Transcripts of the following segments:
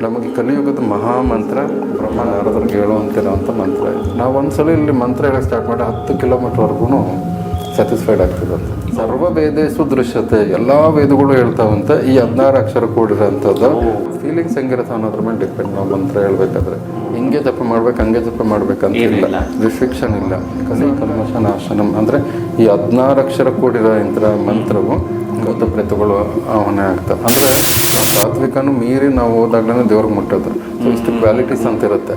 ನಮಗೆ ಕಲಿಯುಗದ ಮಹಾಮಂತ್ರ ಬ್ರಹ್ಮ ನಾರದರಿಗೆ ಹೇಳುವಂತಿರೋಂಥ ಮಂತ್ರ ಇದು. ನಾವು ಒಂದ್ಸಲ ಇಲ್ಲಿ ಮಂತ್ರ ಹೇಳಕ್ಕೆ ಸ್ಟಾರ್ಟ್ ಮಾಡಿ 10 ಕಿಲೋಮೀಟರ್ವರೆಗೂ ಸ್ಯಾಟಿಸ್ಫೈಡ್ ಆಗ್ತದಂತೆ. ಸರ್ವ ವೇದೇಶು ದೃಶ್ಯತೆ, ಎಲ್ಲ ವೇದಗಳು ಹೇಳ್ತಾವಂತೆ ಈ 16 ಅಕ್ಷರ ಕೂಡಿರೋಂಥದ್ದು. ಫೀಲಿಂಗ್ಸ್ ಹೆಂಗಿರುತ್ತೆ ಅನ್ನೋದ್ರ ಮೇಲೆ ಡಿಪೆಂಡ್. ನಾವು ಮಂತ್ರ ಹೇಳ್ಬೇಕಾದ್ರೆ ಹಿಂಗೆ ಜಪ ಮಾಡ್ಬೇಕು, ಹಂಗೆ ಜಪ ಮಾಡ್ಬೇಕಂತ ಇಲ್ಲ, ರಿಸ್ಟ್ರಿಕ್ಷನ್ ಇಲ್ಲ. ಕಲಿ ಕಲ್ಮಶ ನಾಶನಂ ಅಂದರೆ ಈ 16 ಅಕ್ಷರ ಕೂಡಿರೋ ಇಂಥ ಮಂತ್ರವು ಭೂತ ಪ್ರೇತಗಳು ಅವನೇ ಆಗ್ತವೆ. ಅಂದರೆ ಸಾತ್ವಿಕನು ಮೀರಿ ನಾವು ಹೋದಾಗಲೇ ದೇವ್ರಿಗೆ ಮುಟ್ಟೋದು. ಸೊ ಇಷ್ಟು ಕ್ವಾಲಿಟೀಸ್ ಅಂತ ಇರುತ್ತೆ.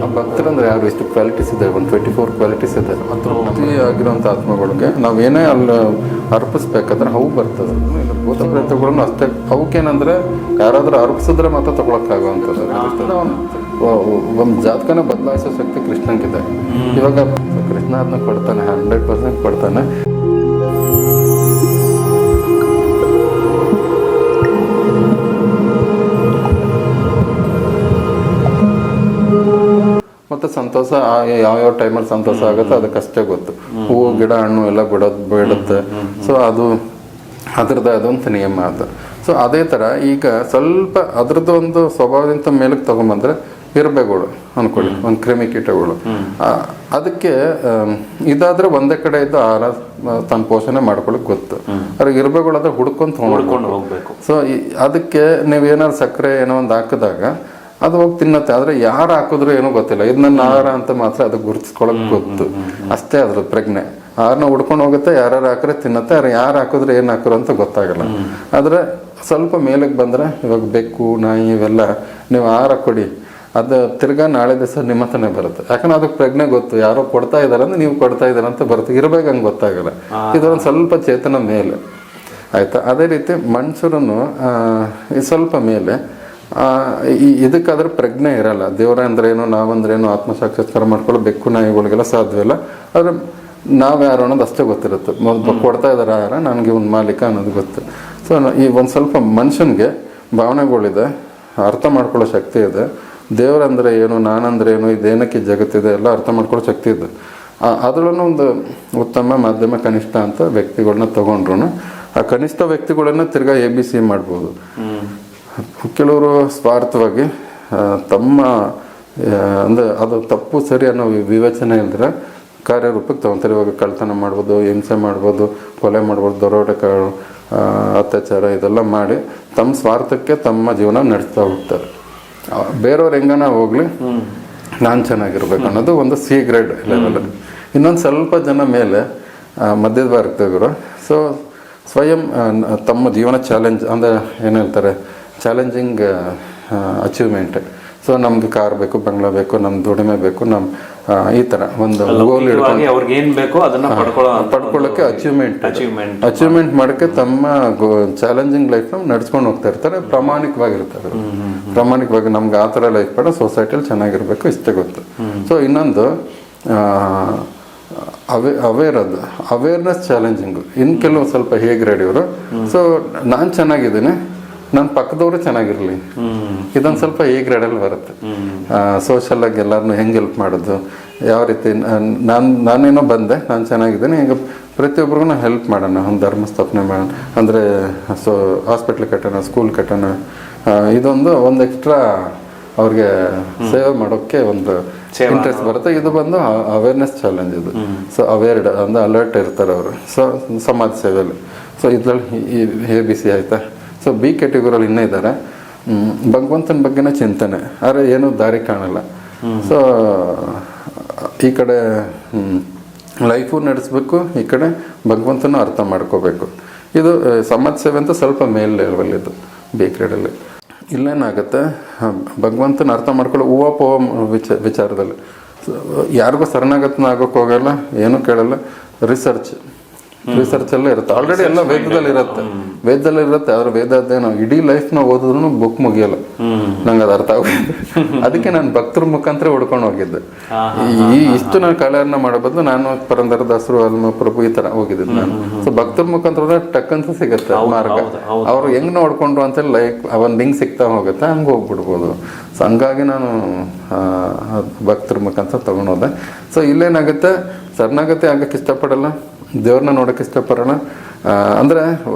ಆ ಭಕ್ತರಂದ್ರೆ ಯಾರು ಇಷ್ಟು ಕ್ವಾಲಿಟೀಸ್ ಇದೆ, 24 ಕ್ವಾಲಿಟೀಸ್ ಇದೆ. ತೃಪ್ತಿ ಆಗಿರೋಂಥ ಆತ್ಮಗಳಿಗೆ ನಾವೇನೇ ಅಲ್ಲಿ ಅರ್ಪಿಸ್ಬೇಕಾದ್ರೆ ಅವು ಬರ್ತದೆ. ಭೂತ ಪ್ರೇತಗಳನ್ನು ಅಷ್ಟೇ. ಅವಕ್ಕೇನಂದ್ರೆ ಯಾರಾದ್ರೂ ಅರ್ಪಿಸಿದ್ರೆ ಮಾತ್ರ ತಗೊಳಕ್ಕಾಗುವಂಥದ್ದು. ಒಂದು ಜಾತಕನ ಬದಲಾಯಿಸೋ ಶಕ್ತಿ ಕೃಷ್ಣಂಗಿದೆ. ಇವಾಗ ಕೃಷ್ಣ ಅದನ್ನ ಕೊಡ್ತಾನೆ, 100% ಕೊಡ್ತಾನೆ. ಮತ್ತು ಸಂತೋಷ ಯಾವ್ಯಾವ ಟೈಮಲ್ಲಿ ಸಂತೋಷ ಆಗುತ್ತೆ ಅದಕ್ಕಷ್ಟೇ ಗೊತ್ತು. ಹೂವು ಗಿಡ ಹಣ್ಣು ಎಲ್ಲ ಬಿಡುತ್ತೆ. ಸೊ ಅದ್ರದ್ದು ಅದೊಂದು ನಿಯಮ ಅದು. ಸೊ ಅದೇ ಥರ ಈಗ ಸ್ವಲ್ಪ ಅದ್ರದ್ದು ಒಂದು ಸ್ವಭಾವದಿಂದ ಮೇಲಕ್ಕೆ ತಗೊಂಬಂದ್ರೆ ಇರ್ಬೆಗಳು ಅನ್ಕೊಳ್ಳಿ, ಒಂದು ಕ್ರಿಮಿಕೀಟಗಳು. ಅದಕ್ಕೆ ಇದಾದ್ರೆ ಒಂದೇ ಕಡೆ ಇದ್ದು ತನ್ನ ಪೋಷಣೆ ಮಾಡ್ಕೊಳಕ್ ಗೊತ್ತು. ಅವ್ರಿಗೆ ಇರ್ಬೆಗಳು ಅದ್ರ ಹುಡ್ಕೊಂಡು ಹೋಗ್ಬೇಕು. ಸೊ ಅದಕ್ಕೆ ನೀವೇನಾದ್ರು ಸಕ್ಕರೆ ಏನೋ ಒಂದು ಹಾಕಿದಾಗ ಅದು ಹೋಗಿ ತಿನ್ನತ್ತೆ. ಆದ್ರೆ ಯಾರು ಹಾಕಿದ್ರು ಏನೋ ಗೊತ್ತಿಲ್ಲ, ಇದು ನನ್ನ ಆಹಾರ ಅಂತ ಮಾತ್ರ ಅದು ಗುರುತಿಸ್ಕೊಳಕ್ ಗೊತ್ತು ಅಷ್ಟೇ. ಅದ್ರ ಪ್ರಜ್ಞೆ ಆಹಾರನ ಹುಡ್ಕೊಂಡು ಹೋಗುತ್ತೆ. ಯಾರು ಹಾಕ್ರೆ ತಿನ್ನತ್ತೆ, ಯಾರು ಹಾಕಿದ್ರೆ ಏನು ಹಾಕಿದ್ರು ಅಂತ ಗೊತ್ತಾಗಲ್ಲ. ಆದ್ರೆ ಸ್ವಲ್ಪ ಮೇಲಕ್ಕೆ ಬಂದ್ರೆ ಇವಾಗ ಬೆಕ್ಕು ನಾಯಿ ಇವೆಲ್ಲ ನೀವು ಆಹಾರ ಕೊಡಿ, ಅದು ತಿರ್ಗಾ ನಾಳೆ ದಿವಸ ನಿಮ್ಮ ಹತ್ರನೇ ಬರುತ್ತೆ. ಯಾಕಂದ್ರೆ ಅದಕ್ಕೆ ಪ್ರಜ್ಞೆ ಗೊತ್ತು, ಯಾರೋ ಕೊಡ್ತಾ ಇದಾರೆ ಅಂದ್ರೆ ನೀವು ಕೊಡ್ತಾ ಇದಾರೆ ಅಂತ ಬರುತ್ತೆ. ಇರ್ಬೇಕು ಹಂಗೆ ಗೊತ್ತಾಗಲ್ಲ. ಇದೊಂದು ಸ್ವಲ್ಪ ಚೇತನ ಮೇಲೆ ಆಯ್ತಾ. ಅದೇ ರೀತಿ ಮನುಷ್ಯರನ್ನು ಸ್ವಲ್ಪ ಮೇಲೆ ಇದಕ್ಕಾದ್ರೆ ಪ್ರಜ್ಞೆ ಇರಲ್ಲ. ದೇವರ ಅಂದ್ರೇನು, ನಾವಂದ್ರೇನು, ಆತ್ಮ ಸಾಕ್ಷಾತ್ಕಾರ ಮಾಡ್ಕೊಳ್ಳೋ ಬೆಕ್ಕು ನಾಯಿಗಳಿಗೆಲ್ಲ ಸಾಧ್ಯವಿಲ್ಲ. ಆದ್ರೆ ನಾವು ಯಾರು ಅನ್ನೋದು ಅಷ್ಟೇ ಗೊತ್ತಿರುತ್ತೆ. ಕೊಡ್ತಾ ಇದಾರೆ ಆಹಾರ, ನನಗೆ ಒಂದು ಮಾಲೀಕ ಅನ್ನೋದು ಗೊತ್ತು. ಸೊ ಈ ಒಂದು ಸ್ವಲ್ಪ ಮನುಷ್ಯನಿಗೆ ಭಾವನೆಗಳಿದೆ, ಅರ್ಥ ಮಾಡ್ಕೊಳ್ಳೋ ಶಕ್ತಿ ಇದೆ. ದೇವರಂದ್ರೆ ಏನು, ನಾನಂದ್ರೆ ಏನು, ಇದೇನಕ್ಕೆ ಜಗತ್ತಿದೆ ಎಲ್ಲ ಅರ್ಥ ಮಾಡ್ಕೊಳ್ಳೋ ಶಕ್ತಿ ಇದೆ. ಅದರಲ್ಲೂ ಒಂದು ಉತ್ತಮ, ಮಧ್ಯಮ, ಕನಿಷ್ಠ ಅಂತ ವ್ಯಕ್ತಿಗಳನ್ನ ತಗೊಂಡ್ರು ಆ ಕನಿಷ್ಠ ವ್ಯಕ್ತಿಗಳನ್ನ ತಿರ್ಗಾ ABC ಮಾಡ್ಬೋದು. ಕೆಲವರು ಸ್ವಾರ್ಥವಾಗಿ ತಮ್ಮ ಅಂದರೆ ಅದು ತಪ್ಪು ಸರಿ ಅನ್ನೋ ವಿವೇಚನೆ ಇಲ್ದ್ರೆ ಕಾರ್ಯರೂಪಕ್ಕೆ ತಗೊತಾರೆ. ಇವಾಗ ಕಳ್ತನ ಮಾಡ್ಬೋದು, ಹಿಂಸೆ ಮಾಡ್ಬೋದು, ಕೊಲೆ ಮಾಡ್ಬೋದು, ದರೋಡೆ, ಅತ್ಯಾಚಾರ ಇದೆಲ್ಲ ಮಾಡಿ ತಮ್ಮ ಸ್ವಾರ್ಥಕ್ಕೆ ತಮ್ಮ ಜೀವನ ನಡೆಸ್ತಾ ಹೋಗ್ತಾರೆ. ಬೇರೆಯವ್ರು ಹೆಂಗನ ಹೋಗ್ಲಿ, ನಾನು ಚೆನ್ನಾಗಿರ್ಬೇಕು ಅನ್ನೋದು ಒಂದು C ಗ್ರೇಡ್ ಲೆವೆಲ್. ಇನ್ನೊಂದು ಸ್ವಲ್ಪ ಜನ ಮೇಲೆ ಮಧ್ಯದ ವರ್ಗದವರು ಸೊ ಸ್ವಯಂ ತಮ್ಮ ಜೀವನ ಚಾಲೆಂಜ್ ಅಂದರೆ ಏನು ಹೇಳ್ತಾರೆ, ಚಾಲೆಂಜಿಂಗ್ ಅಚೀವ್ಮೆಂಟ್. ಸೊ ನಮ್ಗೆ ಕಾರ್ ಬೇಕು, ಬಂಗ್ಲಾ ಬೇಕು, ನಮ್ಮ ದುಡಿಮೆ ಬೇಕು, ಈ ತರ ಒಂದು ಗೋಲ್ ಪಡ್ಕೊಳ್ಳೋಕೆ ಅಚೀವ್ಮೆಂಟ್ ಮಾಡಕ್ಕೆ ತಮ್ಮ ಚಾಲೆಂಜಿಂಗ್ ಲೈಫ್ ನಡ್ಸ್ಕೊಂಡು ಹೋಗ್ತಾ ಇರ್ತಾರೆ. ಪ್ರಾಮಾಣಿಕವಾಗಿರ್ತಾರೆ. ಪ್ರಾಮಾಣಿಕವಾಗಿ ನಮ್ಗೆ ಆ ಥರ ಲೈಫ್ ಬೇಡ, ಸೊಸೈಟಿಯಲ್ಲಿ ಚೆನ್ನಾಗಿರ್ಬೇಕು, ಇಷ್ಟೇ ಗೊತ್ತು. ಸೊ ಇನ್ನೊಂದು ಅವೇರ್ನೆಸ್ ಚಾಲೆಂಜಿಂಗು. ಇನ್ನು ಕೆಲವು ಸ್ವಲ್ಪ ಹೇಗೆ ರೆಡಿ ಇವರು. ಸೊ ನಾನು ಚೆನ್ನಾಗಿದ್ದೀನಿ, ನನ್ನ ಪಕ್ಕದವರು ಚೆನ್ನಾಗಿರ್ಲಿ, ಇದೊಂದು ಸ್ವಲ್ಪ ಈ ಗ್ರೇಡಲ್ಲಿ ಬರುತ್ತೆ. ಸೋಷಲ್ ಆಗಿ ಎಲ್ಲರನ್ನು ಹೆಂಗೆ ಹೆಲ್ಪ್ ಮಾಡೋದು, ಯಾವ ರೀತಿ ನಾನೇನೋ ಬಂದೆ, ನಾನು ಚೆನ್ನಾಗಿದ್ದೀನಿ, ಈಗ ಪ್ರತಿಯೊಬ್ಬರಿಗೂ ಹೆಲ್ಪ್ ಮಾಡೋಣ, ಒಂದು ಧರ್ಮ ಸ್ಥಾಪನೆ ಮಾಡೋಣ, ಅಂದರೆ ಸೊ ಹಾಸ್ಪಿಟ್ಲ್ ಕಟ್ಟೋಣ, ಸ್ಕೂಲ್ ಕಟ್ಟೋಣ. ಒಂದು ಎಕ್ಸ್ಟ್ರಾ ಅವ್ರಿಗೆ ಸೇವೆ ಮಾಡೋಕ್ಕೆ ಒಂದು ಇಂಟ್ರೆಸ್ಟ್ ಬರುತ್ತೆ. ಇದು ಬಂದು ಅವೇರ್ನೆಸ್ ಚಾಲೆಂಜ್ ಇದು. ಸೊ ಅವೇರ್ಡ್ ಅಂದರೆ ಅಲರ್ಟ್ ಇರ್ತಾರೆ ಅವರು. ಸೊ ಸಮಾಜ ಸೇವೆಯಲ್ಲಿ. ಸೊ ಇದ್ರಲ್ಲಿ ABC ಆಯ್ತಾ. ಸೊ B ಕ್ಯಾಟಗರಿಯಲ್ಲಿ ಇನ್ನೂ ಇದ್ದಾರೆ. ಭಗವಂತನ ಬಗ್ಗೆನೇ ಚಿಂತನೆ, ಆದರೆ ಏನೂ ದಾರಿ ಕಾಣಲ್ಲ. ಸೊ ಈ ಕಡೆ ಲೈಫು ನಡೆಸಬೇಕು, ಈ ಕಡೆ ಭಗವಂತನ ಅರ್ಥ ಮಾಡ್ಕೋಬೇಕು. ಇದು ಸಮಾಜ ಸೇವೆ ಅಂತ ಸ್ವಲ್ಪ ಮೇಲ್ ಲೆವೆಲ್ ಇದು B ಗ್ರೇಡಲ್ಲಿ. ಇಲ್ಲೇನಾಗುತ್ತೆ, ಭಗವಂತನ ಅರ್ಥ ಮಾಡ್ಕೊಳ್ಳೋ ವಿಚಾರದಲ್ಲಿ ಯಾರಿಗೂ ಶರಣಾಗತನ ಆಗೋಕೆ ಹೋಗಲ್ಲ, ಏನೂ ಕೇಳಲ್ಲ. ರಿಸರ್ಚ್ ಅಲ್ಲೇ ಇರುತ್ತೆ. ಆಲ್ರೆಡಿ ಎಲ್ಲ ವೇದದಲ್ಲಿ ಇರುತ್ತೆ. ಆದ್ರೆ ವೇದ ಅದೇನೋ ಇಡೀ ಲೈಫ್ ನ ಓದಿದ್ರು ಬುಕ್ ಮುಗಿಯಲ್ಲ. ನಂಗೆ ಅದು ಅರ್ಥ ಆಗೋದು. ಅದಕ್ಕೆ ನಾನು ಭಕ್ತರ ಮುಖಾಂತರ ಹುಡ್ಕೊಂಡು ಹೋಗಿದ್ದೆ. ಇಷ್ಟು ನಾನು ಕಳೆಯನ್ನ ಮಾಡೋ ಬದಲು ನಾನು ಪುರಂದರದಾಸರು, ಅಲ್ಮ ಪ್ರಭು ಈ ತರ ಹೋಗಿದ್ದೆ ನಾನು. ಸೊ ಭಕ್ತರ ಮುಖಾಂತರ ಟಕ್ ಅಂತ ಸಿಗುತ್ತೆ ಮಾರ್ಗ. ಅವ್ರು ಹೆಂಗ್ ನೋಡ್ಕೊಂಡ್ರು ಅಂತೇಳಿ ಲೈಕ್ ಒಂದ್ ಲಿಂಕ್ ಸಿಗ್ತಾ ಹೋಗುತ್ತೆ, ಹಂಗ ಹೋಗ್ಬಿಡ್ಬೋದು. ಸೊ ಹಂಗಾಗಿ ನಾನು ಭಕ್ತರ ಮುಖಾಂತರ ತಗೊಂಡೋದೆ. ಸೊ ಇಲ್ಲೇನಾಗುತ್ತೆ, ಶರಣಾಗತಿ ಆಗಕ್ಕೆ ಇಷ್ಟಪಡಲ್ಲ, ದೇವ್ರನ್ನ ನೋಡಕ್ಕೆ ಇಷ್ಟಪಡೋಣ, ಅಂದರೆ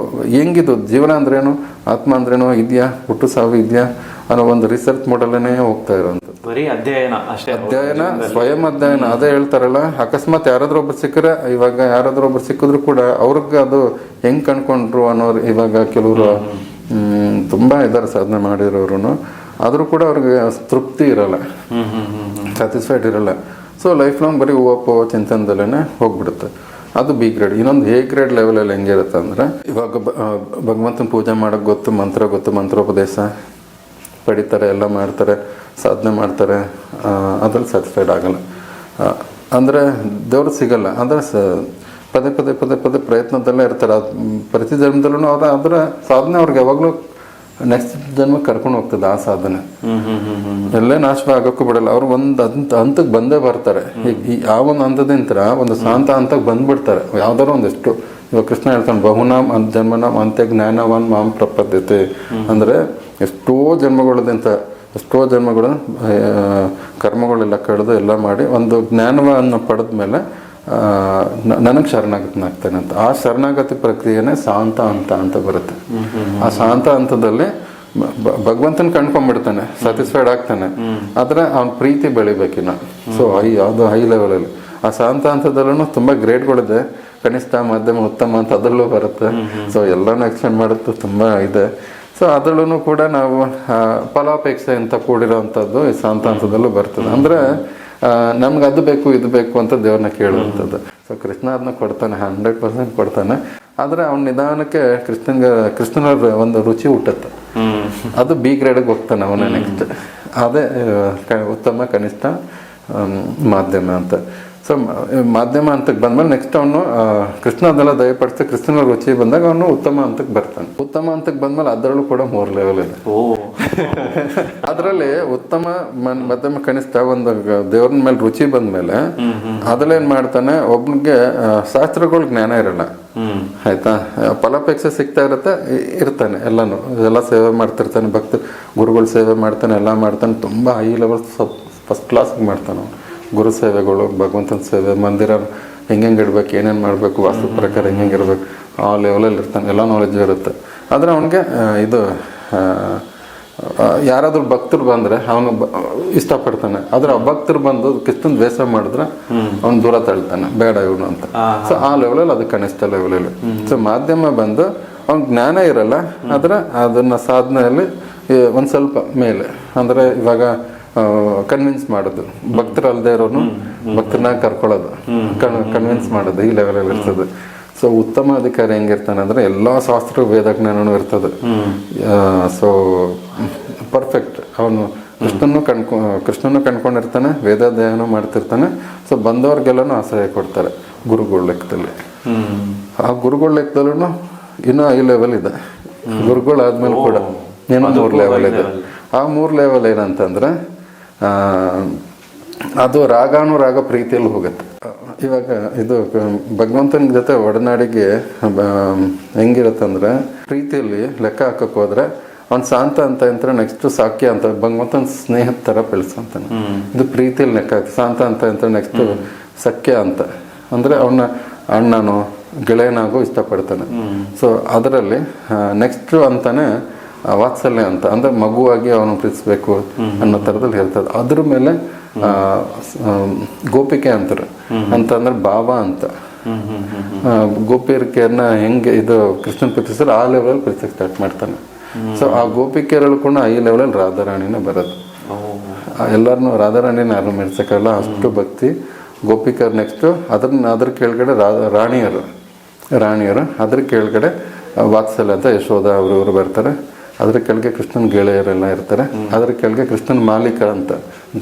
ಹೆಂಗಿದು ಜೀವನ ಅಂದ್ರೇನು, ಆತ್ಮ ಅಂದ್ರೇನು, ಇದೆಯಾ, ಹುಟ್ಟು ಸಾವು ಇದೆಯಾ ಅನ್ನೋ ಒಂದು ರಿಸರ್ಚ್ ಮಾಡಲೇ ಹೋಗ್ತಾ ಇರೋಂಥದ್ದು. ಬರೀ ಅಧ್ಯಯನ ಅಷ್ಟೇ, ಅಧ್ಯಯನ, ಸ್ವಯಂ ಅಧ್ಯಯನ. ಅದೇ ಹೇಳ್ತಾರಲ್ಲ, ಅಕಸ್ಮಾತ್ ಯಾರಾದ್ರೂ ಒಬ್ರು ಸಿಕ್ಕರೆ, ಇವಾಗ ಯಾರಾದ್ರೂ ಒಬ್ರು ಸಿಕ್ಕಿದ್ರು ಕೂಡ ಅವ್ರಿಗೆ ಅದು ಹೆಂಗ್ ಕಣ್ಕೊಂಡ್ರು ಅನ್ನೋರು ಇವಾಗ ಕೆಲವರು ತುಂಬಾ ಇದಾರೆ ಸಾಧನೆ ಮಾಡಿರೋರು, ಆದ್ರೂ ಕೂಡ ಅವ್ರಿಗೆ ತೃಪ್ತಿ ಇರಲ್ಲ, ಸ್ಯಾಟಿಸ್ಫೈಡ್ ಇರಲ್ಲ. ಸೊ ಲೈಫ್ ಲಾಂಗ್ ಬರೀ ಹೂವಪ್ಪೋ ಚಿಂತನದಲ್ಲೇ ಹೋಗ್ಬಿಡುತ್ತೆ. ಅದು ಬಿ ಗ್ರೇಡ್. ಇನ್ನೊಂದು ಎ ಗ್ರೇಡ್ ಲೆವೆಲಲ್ಲಿ ಹೆಂಗಿರುತ್ತೆ ಅಂದರೆ, ಇವಾಗ ಭಗವಂತನ ಪೂಜೆ ಮಾಡೋಕ್ಕೆ ಗೊತ್ತು, ಮಂತ್ರ ಗೊತ್ತು, ಮಂತ್ರೋಪದೇಶ ಪಡಿತಾರೆ, ಎಲ್ಲ ಮಾಡ್ತಾರೆ, ಸಾಧನೆ ಮಾಡ್ತಾರೆ, ಅದ್ರಲ್ಲಿ ಸ್ಯಾಟಿಸ್ಫೈಡ್ ಆಗಲ್ಲ. ಅಂದರೆ ದೇವ್ರು ಸಿಗಲ್ಲ. ಅಂದರೆ ಪದೇ ಪದೇ ಪದೇ ಪದೇ ಪ್ರಯತ್ನದಲ್ಲೇ ಇರ್ತಾರೆ. ಅದು ಪ್ರತಿ ಜನ್ಮದಲ್ಲೂ ಅದರ ಸಾಧನೆ ಅವ್ರಿಗೆ ಯಾವಾಗಲೂ ನೆಕ್ಸ್ಟ್ ಜನ್ಮ ಕರ್ಕೊಂಡು ಹೋಗ್ತದೆ. ಆ ಸಾಧನೆ ಎಲ್ಲೇ ನಾಶ ಆಗೋಕ್ಕೂ ಬಿಡಲ್ಲ. ಅವ್ರು ಒಂದು ಹಂತಕ್ಕೆ ಬಂದೇ ಬರ್ತಾರೆ. ಆ ಒಂದು ಹಂತದಿಂದ ಒಂದು ಶಾಂತ ಹಂತಕ್ಕೆ ಬಂದ್ಬಿಡ್ತಾರೆ. ಯಾವ್ದಾರು ಒಂದಿಷ್ಟು, ಇವಾಗ ಕೃಷ್ಣ ಹೇಳ್ತಾನೆ, ಬಹುನಾಮ್ ಜನ್ಮನಾಮ್ ಅಂತ್ಯ ಜ್ಞಾನವಾನ್ ಮಾಂ ಪ್ರಪದ್ಯತೆ. ಅಂದರೆ ಎಷ್ಟೋ ಜನ್ಮಗಳು ಕರ್ಮಗಳೆಲ್ಲ ಕಳೆದು ಎಲ್ಲ ಮಾಡಿ ಒಂದು ಜ್ಞಾನವನ್ನು ಪಡೆದ ಮೇಲೆ ನನಗೆ ಶರಣಾಗತನಾಗ್ತಾನೆ ಅಂತ. ಆ ಶರಣಾಗತಿ ಪ್ರಕ್ರಿಯೆನೇ ಶಾಂತ ಅಂತ ಬರುತ್ತೆ. ಆ ಶಾಂತ ಹಂತದಲ್ಲಿ ಭಗವಂತನ ಕಂಡ್ಕೊಂಡ್ಬಿಡ್ತಾನೆ, ಸ್ಯಾಟಿಸ್ಫೈಡ್ ಆಗ್ತಾನೆ. ಆದ್ರೆ ಅವನ ಪ್ರೀತಿ ಬೆಳಿಬೇಕಿನ್ನ. ಸೊ ಯಾವುದು ಹೈ ಲೆವೆಲಲ್ಲಿ. ಆ ಶಾಂತ ಹಂತದಲ್ಲೂ ತುಂಬಾ ಗ್ರೇಡ್ಗಳಿದೆ, ಕನಿಷ್ಠ, ಮಧ್ಯಮ, ಉತ್ತಮ ಅಂತ ಅದರಲ್ಲೂ ಬರುತ್ತೆ. ಸೊ ಎಲ್ಲನೂ ಎಕ್ಸ್ಟೆಂಡ್ ಮಾಡುತ್ತೆ, ತುಂಬಾ ಇದೆ. ಸೊ ಅದರಲ್ಲೂ ಕೂಡ ನಾವು ಫಲಾಪೇಕ್ಷೆ ಅಂತ ಕೂಡಿರೋವಂಥದ್ದು ಈ ಶಾಂತ ಹಂತದಲ್ಲೂ ಬರ್ತದೆ. ಅಂದ್ರೆ ನಮ್ಗೆ ಅದು ಬೇಕು ಇದು ಬೇಕು ಅಂತ ದೇವ್ರನ್ನ ಕೇಳುವಂಥದ್ದು. ಸೊ ಕೃಷ್ಣ ಅದನ್ನ ಕೊಡ್ತಾನೆ, 100% ಕೊಡ್ತಾನೆ. ಆದ್ರೆ ಅವ್ನ ನಿಧಾನಕ್ಕೆ ಕೃಷ್ಣನ ಒಂದು ರುಚಿ ಹುಟ್ಟುತ್ತೆ. ಅದು ಬಿ ಗ್ರೇಡ್ಗೆ ಹೋಗ್ತಾನೆ ಅವನ ನೆಕ್ಸ್ಟ್. ಅದೇ ಉತ್ತಮ, ಕನಿಷ್ಠ, ಮಾಧ್ಯಮ ಅಂತ. ಸೊ ಮಾಧ್ಯಮ ಹಂತಕ್ಕೆ ಬಂದ್ಮೇಲೆ ನೆಕ್ಸ್ಟ್ ಅವನು ಕೃಷ್ಣ ಅದೆಲ್ಲ ದಯಪಡಿಸಿ ಕೃಷ್ಣನ ರುಚಿ ಬಂದಾಗ ಅವನು ಉತ್ತಮ ಹಂತಕ್ಕೆ ಬರ್ತಾನೆ. ಉತ್ತಮ ಹಂತಕ್ಕೆ ಬಂದ್ಮೇಲೆ ಅದರಲ್ಲೂ ಕೂಡ 3 ಲೆವೆಲ್ ಇದೆ. ಅದರಲ್ಲಿ ಉತ್ತಮ, ಮಧ್ಯಮ, ಕನಿಷ್ಠ ಒಂದು ದೇವ್ರನ ಮೇಲೆ ರುಚಿ ಬಂದ್ಮೇಲೆ ಅದ್ರಲ್ಲೇನ್ ಮಾಡ್ತಾನೆ, ಒಬ್ನಿಗೆ ಶಾಸ್ತ್ರಗಳ ಜ್ಞಾನ ಇರಲ್ಲ, ಆಯ್ತಾ, ಫಲಾಪೇಕ್ಷೆ ಸಿಗ್ತಾ ಇರ್ತಾನೆ, ಎಲ್ಲ ಸೇವೆ ಮಾಡ್ತಿರ್ತಾನೆ, ಗುರುಗಳ ಸೇವೆ ಮಾಡ್ತಾನೆ, ಎಲ್ಲ ಮಾಡ್ತಾನೆ, ತುಂಬಾ ಹೈ ಲೆವೆಲ್ ಫಸ್ಟ್ ಕ್ಲಾಸ್ ಮಾಡ್ತಾನೆ. ಗುರು ಸೇವೆಗಳು, ಭಗವಂತನ ಸೇವೆ, ಮಂದಿರ ಹೆಂಗೆ ಇಡ್ಬೇಕು, ಏನೇನು ಮಾಡಬೇಕು, ವಾಸ್ತು ಪ್ರಕಾರ ಹೆಂಗೆ ಇರ್ಬೇಕು, ಆ ಲೆವೆಲಲ್ಲಿ ಇರ್ತಾನೆ, ಎಲ್ಲ ನಾಲೆಜ್ ಇರುತ್ತೆ. ಆದರೆ ಅವನಿಗೆ ಇದು ಯಾರಾದ್ರೂ ಭಕ್ತರು ಬಂದ್ರೆ ಅವನು ಇಷ್ಟಪಡ್ತಾನೆ. ಆದ್ರೆ ಆ ಭಕ್ತರು ಬಂದು ಕೃಷ್ಣನ್ ದ್ವೇಷ ಮಾಡಿದ್ರೆ ಅವ್ನು ದೂರ ತಳ್ತಾನೆ, ಬೇಡ ಇವನು ಅಂತ. ಸೊ ಆ ಲೆವೆಲಲ್ಲಿ ಅದು ಕನಿಷ್ಠ ಲೆವೆಲಲ್ಲಿ. ಸೊ ಮಾಧ್ಯಮ ಬಂದು ಅವ್ನ ಜ್ಞಾನ ಇರಲ್ಲ, ಆದ್ರೆ ಅದನ್ನ ಸಾಧನೆಯಲ್ಲಿ ಒಂದ್ ಸ್ವಲ್ಪ ಮೇಲೆ. ಅಂದ್ರೆ ಇವಾಗ ಕನ್ವಿನ್ಸ್ ಮಾಡೋದು, ಭಕ್ತರಲ್ಲದೆ ಇರೋನು ಭಕ್ತರನ್ನ ಕರ್ಕೊಳ್ಳೋದು, ಕನ್ವಿನ್ಸ್ ಮಾಡೋದು, ಈ ಲೆವೆಲಲ್ಲಿ ಇರ್ತದೆ. ಸೊ ಉತ್ತಮ ಅಧಿಕಾರಿ ಹೆಂಗಿರ್ತಾನೆ ಅಂದ್ರೆ ಎಲ್ಲಾ ಶಾಸ್ತ್ರ ವೇದ ಜ್ಞಾನನೂ ಇರ್ತದೆ. So perfect. ಅವನು ಕೃಷ್ಣನು ಕಂಡ್ಕೊಂಡಿರ್ತಾನೆ, ವೇದಾಧ್ಯಯನ ಮಾಡ್ತಿರ್ತಾನೆ. ಸೊ ಬಂದವ್ರಿಗೆಲ್ಲನೂ ಆಶ್ರಯ ಕೊಡ್ತಾರೆ ಗುರುಗಳ ಲೆಕ್ಕದಲ್ಲಿ. ಆ ಗುರುಗಳ ಲೆಕ್ಕದಲ್ಲೂ ಇನ್ನೂ 5 ಲೆವೆಲ್ ಇದೆ. ಗುರುಗಳಾದ್ಮೇಲೆ ಕೂಡ ಏನೋ 3 ಲೆವೆಲ್ ಇದೆ. ಆ 3 ಲೆವೆಲ್ ಏನಂತಂದ್ರೆ ಅದು ರಾಗಾನುರಾಗ ಪ್ರೀತಿಯಲ್ಲಿ ಹೋಗುತ್ತೆ. ಇವಾಗ ಇದು ಭಗವಂತನ ಜೊತೆ ಒಡನಾಡಿಗೆ ಹೆಂಗಿರತ್ತಂದ್ರೆ, ಪ್ರೀತಿಯಲ್ಲಿ ಲೆಕ್ಕ ಹಾಕಕ್ ಹೋದ್ರೆ ಅವ್ನು ಶಾಂತ ಅಂತ ನೆಕ್ಸ್ಟ್ ಸಾಕ್ಯ ಅಂತ ಭಗವಂತನ ಸ್ನೇಹದ ತರ ಬೆಳೆಸಂತಾನೆ. ಇದು ಪ್ರೀತಿಯಲ್ಲಿ ಲೆಕ್ಕ ಹಾಕಿ. ಶಾಂತ ಅಂತ ನೆಕ್ಸ್ಟ್ ಸಖ್ಯ ಅಂತ ಅಂದ್ರೆ ಅವನ ಅಣ್ಣನೋ ಗೆಳೆಯನಾಗೋ ಇಷ್ಟಪಡ್ತಾನೆ. ಸೊ ಅದರಲ್ಲಿ ನೆಕ್ಸ್ಟ್ ಅಂತಾನೆ ವಾತ್ಸಲ್ಯ ಅಂತ, ಅಂದ್ರೆ ಮಗುವಾಗಿ ಅವನು ಪ್ರೀತಿಸ್ಬೇಕು ಅನ್ನೋ ತರದಲ್ಲಿ ಹೇಳ್ತದೆ. ಅದ್ರ ಮೇಲೆ ಗೋಪಿಕೆ ಅಂತಾರೆ, ಅಂತಂದ್ರೆ ಬಾಬಾ ಅಂತ. ಗೋಪಿಯರ್ಕೆಯನ್ನ ಹೆಂಗೆ ಇದು ಕೃಷ್ಣನ್ ಪ್ರೀತಿಸಿದ್ರೆ ಆ ಲೆವೆಲ್ ಪ್ರೀತಿಸಕ್ಕೆ ಸ್ಟಾರ್ಟ್ ಮಾಡ್ತಾನೆ. ಸೊ ಆ ಗೋಪಿಕೆಯರಲ್ಲೂ ಕೂಡ ಈ ಲೆವೆಲಲ್ಲಿ ರಾಧಾರಾಣಿನೇ ಬರೋದು. ಎಲ್ಲರನ್ನೂ ರಾಧಾರಾಣಿನ ಯಾರು ಮೆಡ್ಸಕ್ಕಲ್ಲ, ಅಷ್ಟು ಭಕ್ತಿ ಗೋಪಿಕರ್. ನೆಕ್ಸ್ಟ್ ಅದ್ರ ಕೆಳಗಡೆ ರಾಣಿಯರು, ಅದ್ರ ಕೆಳಗಡೆ ವಾತ್ಸಲ್ಯ ಅಂತ ಯಶೋಧ ಅವರು ಬರ್ತಾರೆ. ಅದ್ರ ಕೆಳಗೆ ಕೃಷ್ಣನ್ ಗೆಳೆಯರೆಲ್ಲ ಇರ್ತಾರೆ. ಅದ್ರ ಕೆಳಗೆ ಕೃಷ್ಣನ್ ಮಾಲೀಕ ಅಂತ,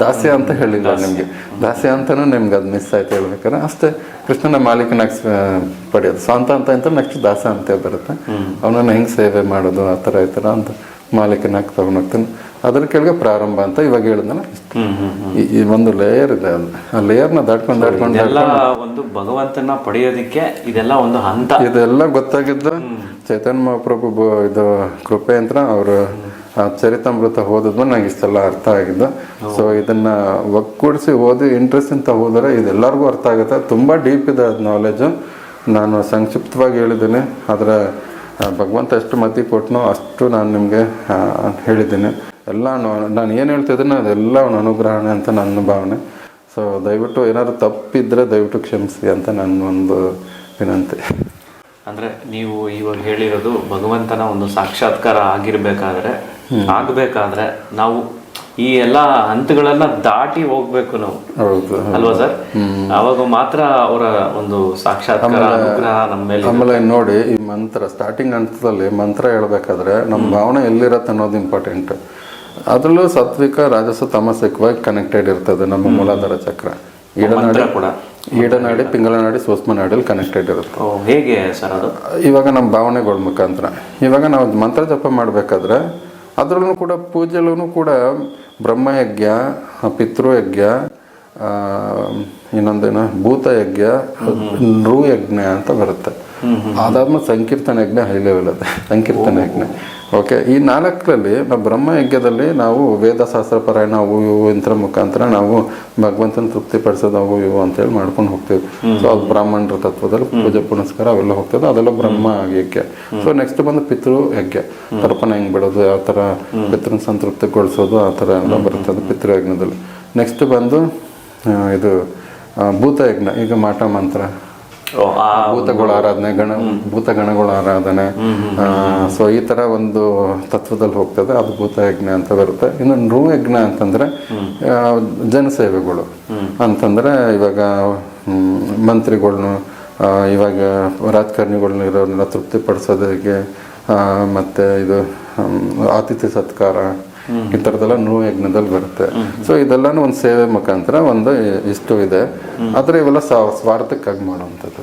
ದಾಸ್ಯ ಅಂತ ಹೇಳಿಲ್ಲ ನಿಮ್ಗೆ, ದಾಸ್ಯ ಅಂತಾನು ನಿಮ್ಗೆ ಅದು ಮಿಸ್ ಆಯ್ತು ಹೇಳ್ಬೇಕಾರೆ. ಅಷ್ಟೇ ಕೃಷ್ಣನ ಮಾಲೀಕನಾಗಿ ಪಡೆಯೋದು. ಶಾಂತ ಅಂತ ನೆಕ್ಸ್ಟ್ ದಾಸ ಅಂತ ಬರುತ್ತೆ. ಅವನನ್ನ ಹೆಂಗ್ ಸೇವೆ ಮಾಡೋದು, ಆ ಥರ ಈ ಥರ ಅಂತ ಮಾಲೀಕನಾಗಿ ತಗೊಂಡೋಗ್ತಾನೆ. ಅದ್ರ ಕೆಳಗೆ ಪ್ರಾರಂಭ ಅಂತ ಇವಾಗ ಹೇಳಿದ್ನಲ್ಲ, ಈ ಒಂದು ಲೇಯರ್ ಇದೆ. ಆ ಲೇಯರ್ನ ದಾಟ್ಕೊಂಡು ಒಂದು ಭಗವಂತನ ಪಡೆಯೋದಕ್ಕೆ ಇದೆಲ್ಲ ಒಂದು ಹಂತ. ಇದೆಲ್ಲ ಗೊತ್ತಾಗಿದ್ದು ಚೈತನ್ಯ ಮಹಾಪ್ರಭು ಇದು ಕೃಪೆ ಅಂತ ಅವರು ಚರಿತಾಮೃತ ಓದಿದ್ಮೇಲೆ ನಂಗೆ ಇಷ್ಟೆಲ್ಲ ಅರ್ಥ ಆಗಿದ್ದು. ಸೊ ಇದನ್ನ ಒಗ್ಗೂಡಿಸಿ ಓದಿ ಇಂಟ್ರೆಸ್ಟ್ ಅಂತ ಹೋದರೆ ಇದೆಲ್ಲರಿಗೂ ಅರ್ಥ ಆಗುತ್ತೆ. ತುಂಬಾ ಡೀಪ್ ಇದೆ ಅದು ನಾಲೆಜ್. ನಾನು ಸಂಕ್ಷಿಪ್ತವಾಗಿ ಹೇಳಿದ್ದೀನಿ, ಆದರೆ ಭಗವಂತ ಎಷ್ಟು ಮತಿ ಕೊಟ್ಟನೋ ಅಷ್ಟು ನಾನು ನಿಮಗೆ ಹೇಳಿದ್ದೀನಿ. ಎಲ್ಲ ನಾನು ಏನು ಹೇಳ್ತಿದ್ದೀನಿ ಅದೆಲ್ಲ ಅವನ ಅನುಗ್ರಹಣೆ ಅಂತ ನನ್ನ ಭಾವನೆ. ಸೊ ದಯವಿಟ್ಟು ಏನಾದ್ರು ತಪ್ಪಿದ್ರೆ ದಯವಿಟ್ಟು ಕ್ಷಮಿಸಿ ಅಂತ ನನ್ನ ಒಂದು ವಿನಂತಿ. ಅಂದ್ರೆ ನೀವು ಇವಾಗ ಹೇಳಿರೋದು ಭಗವಂತನ ಒಂದು ಸಾಕ್ಷಾತ್ಕಾರ ಆಗಬೇಕಾದ್ರೆ ನಾವು ಈ ಎಲ್ಲ ಹಂತಗಳೆಲ್ಲ ದಾಟಿ ಹೋಗ್ಬೇಕು ನಾವು, ಹೌದು ಅಲ್ವಾ ಸರ್? ಅವಾಗ ಮಾತ್ರ ಅವರ ಒಂದು ಸಾಕ್ಷಾತ್ಕಾರ ಅನುಗ್ರಹ ನಮ್ಮ ಮೇಲೆ. ಆಮೇಲೆ ನೋಡಿ, ಈ ಮಂತ್ರ ಸ್ಟಾರ್ಟಿಂಗ್ ಹಂತದಲ್ಲಿ ಮಂತ್ರ ಹೇಳ್ಬೇಕಾದ್ರೆ ನಮ್ಮ ಭಾವನೆ ಎಲ್ಲಿರತ್ತೆ ಅನ್ನೋದು ಇಂಪಾರ್ಟೆಂಟ್. ಅದರಲ್ಲೂ ಸಾತ್ವಿಕ, ರಾಜಸ, ತಾಮಸಿಕವಾಗಿ ಕನೆಕ್ಟೆಡ್ ಇರ್ತದೆ ನಮ್ಮ ಮೂಲಾಧಾರ ಚಕ್ರ. ಈಡನಾಡಿ, ಪಿಂಗಲನಾಡಿ, ಸೂಕ್ಷ್ಮನಾಡಿಯಲ್ಲಿ ಕನೆಕ್ಟೆಡ್ ಇರುತ್ತೆ. ಹೇಗೆ ಸರ್ ಅದು? ಇವಾಗ ನಮ್ಮ ಭಾವನೆಗಳ ಮುಖಾಂತರ ಇವಾಗ ನಾವು ಮಂತ್ರ ಜಪ ಮಾಡಬೇಕಾದ್ರೆ ಅದರಲ್ಲೂ ಕೂಡ ಪೂಜೆಯಲ್ಲೂ ಕೂಡ ಬ್ರಹ್ಮಯಜ್ಞ, ಪಿತೃಯಜ್ಞ, ಇನ್ನೊಂದೇನು ಭೂತಯಜ್ಞ, ನೃಯಜ್ಞ ಅಂತ ಬರುತ್ತೆ. ಅದಾದ್ಮೇಲೆ ಸಂಕೀರ್ತನ ಯಜ್ಞ ಹೈ ಲೆವೆಲ್ ಅದೇ ಸಂಕೀರ್ತನ ಯಜ್ಞ. ಓಕೆ, ಈ 4ರಲ್ಲಿ ನಾವು ಬ್ರಹ್ಮಯಜ್ಞದಲ್ಲಿ ನಾವು ವೇದಶಾಸ್ತ್ರ ಪಾರಾಯಣ ಅವು ಇವು ಇಂತರ ಮುಖಾಂತರ ನಾವು ಭಗವಂತನ ತೃಪ್ತಿಪಡಿಸೋದು ಅವು ಇವು ಅಂತೇಳಿ ಮಾಡ್ಕೊಂಡು ಹೋಗ್ತೀವಿ. ಸೊ ಅದು ಬ್ರಾಹ್ಮಣರ ತತ್ವದಲ್ಲಿ ಪೂಜೆ ಪುನಸ್ಕಾರ ಅವೆಲ್ಲ ಹೋಗ್ತದೆ, ಅದೆಲ್ಲ ಬ್ರಹ್ಮ ಯಜ್ಞ. ಸೊ ನೆಕ್ಸ್ಟ್ ಬಂದು ಪಿತೃ ಯಜ್ಞ, ತರ್ಪಣ ಹೆಂಗೆ ಬಿಡೋದು, ಯಾವ ಥರ ಪಿತೃನ ಸಂತೃಪ್ತಿಗೊಳಿಸೋದು ಆ ಥರ ಎಲ್ಲ ಬರ್ತದೆ ಪಿತೃಯಜ್ಞದಲ್ಲಿ. ನೆಕ್ಸ್ಟ್ ಬಂದು ಇದು ಭೂತಯಜ್ಞ, ಈಗ ಮಾಟ ಮಂತ್ರ, ಭೂತಗಳ ಆರಾಧನೆ, ಭೂತಗಣಗಳ ಆರಾಧನೆ. ಸೊ ಈ ತರ ಒಂದು ತತ್ವದಲ್ಲಿ ಹೋಗ್ತದೆ, ಅದು ಭೂತಯಜ್ಞ ಅಂತ ಬರುತ್ತೆ. ಇನ್ನು ನೃಯಜ್ಞ ಅಂತಂದ್ರೆ ಜನಸೇವೆಗಳು ಅಂತಂದ್ರೆ ಇವಾಗ ಮಂತ್ರಿಗಳ್ನು, ಇವಾಗ ರಾಜಕಾರಣಿಗಳ್ನ ಇರೋರನ್ನ ತೃಪ್ತಿಪಡಿಸೋದಕ್ಕೆ, ಮತ್ತೆ ಇದು ಆತಿಥ್ಯ ಸತ್ಕಾರ, ಈ ಥರದ್ದೆಲ್ಲ ನೃಯಜ್ಞದಲ್ಲಿ ಬರುತ್ತೆ. ಸೊ ಇದೆಲ್ಲಾನು ಒಂದು ಸೇವೆ ಮುಖಾಂತರ ಒಂದು ಇಷ್ಟು ಇದೆ. ಆದರೆ ಇವೆಲ್ಲ ಸ್ವಾರ್ಥಕ್ಕಾಗಿ ಮಾಡುವಂಥದ್ದು.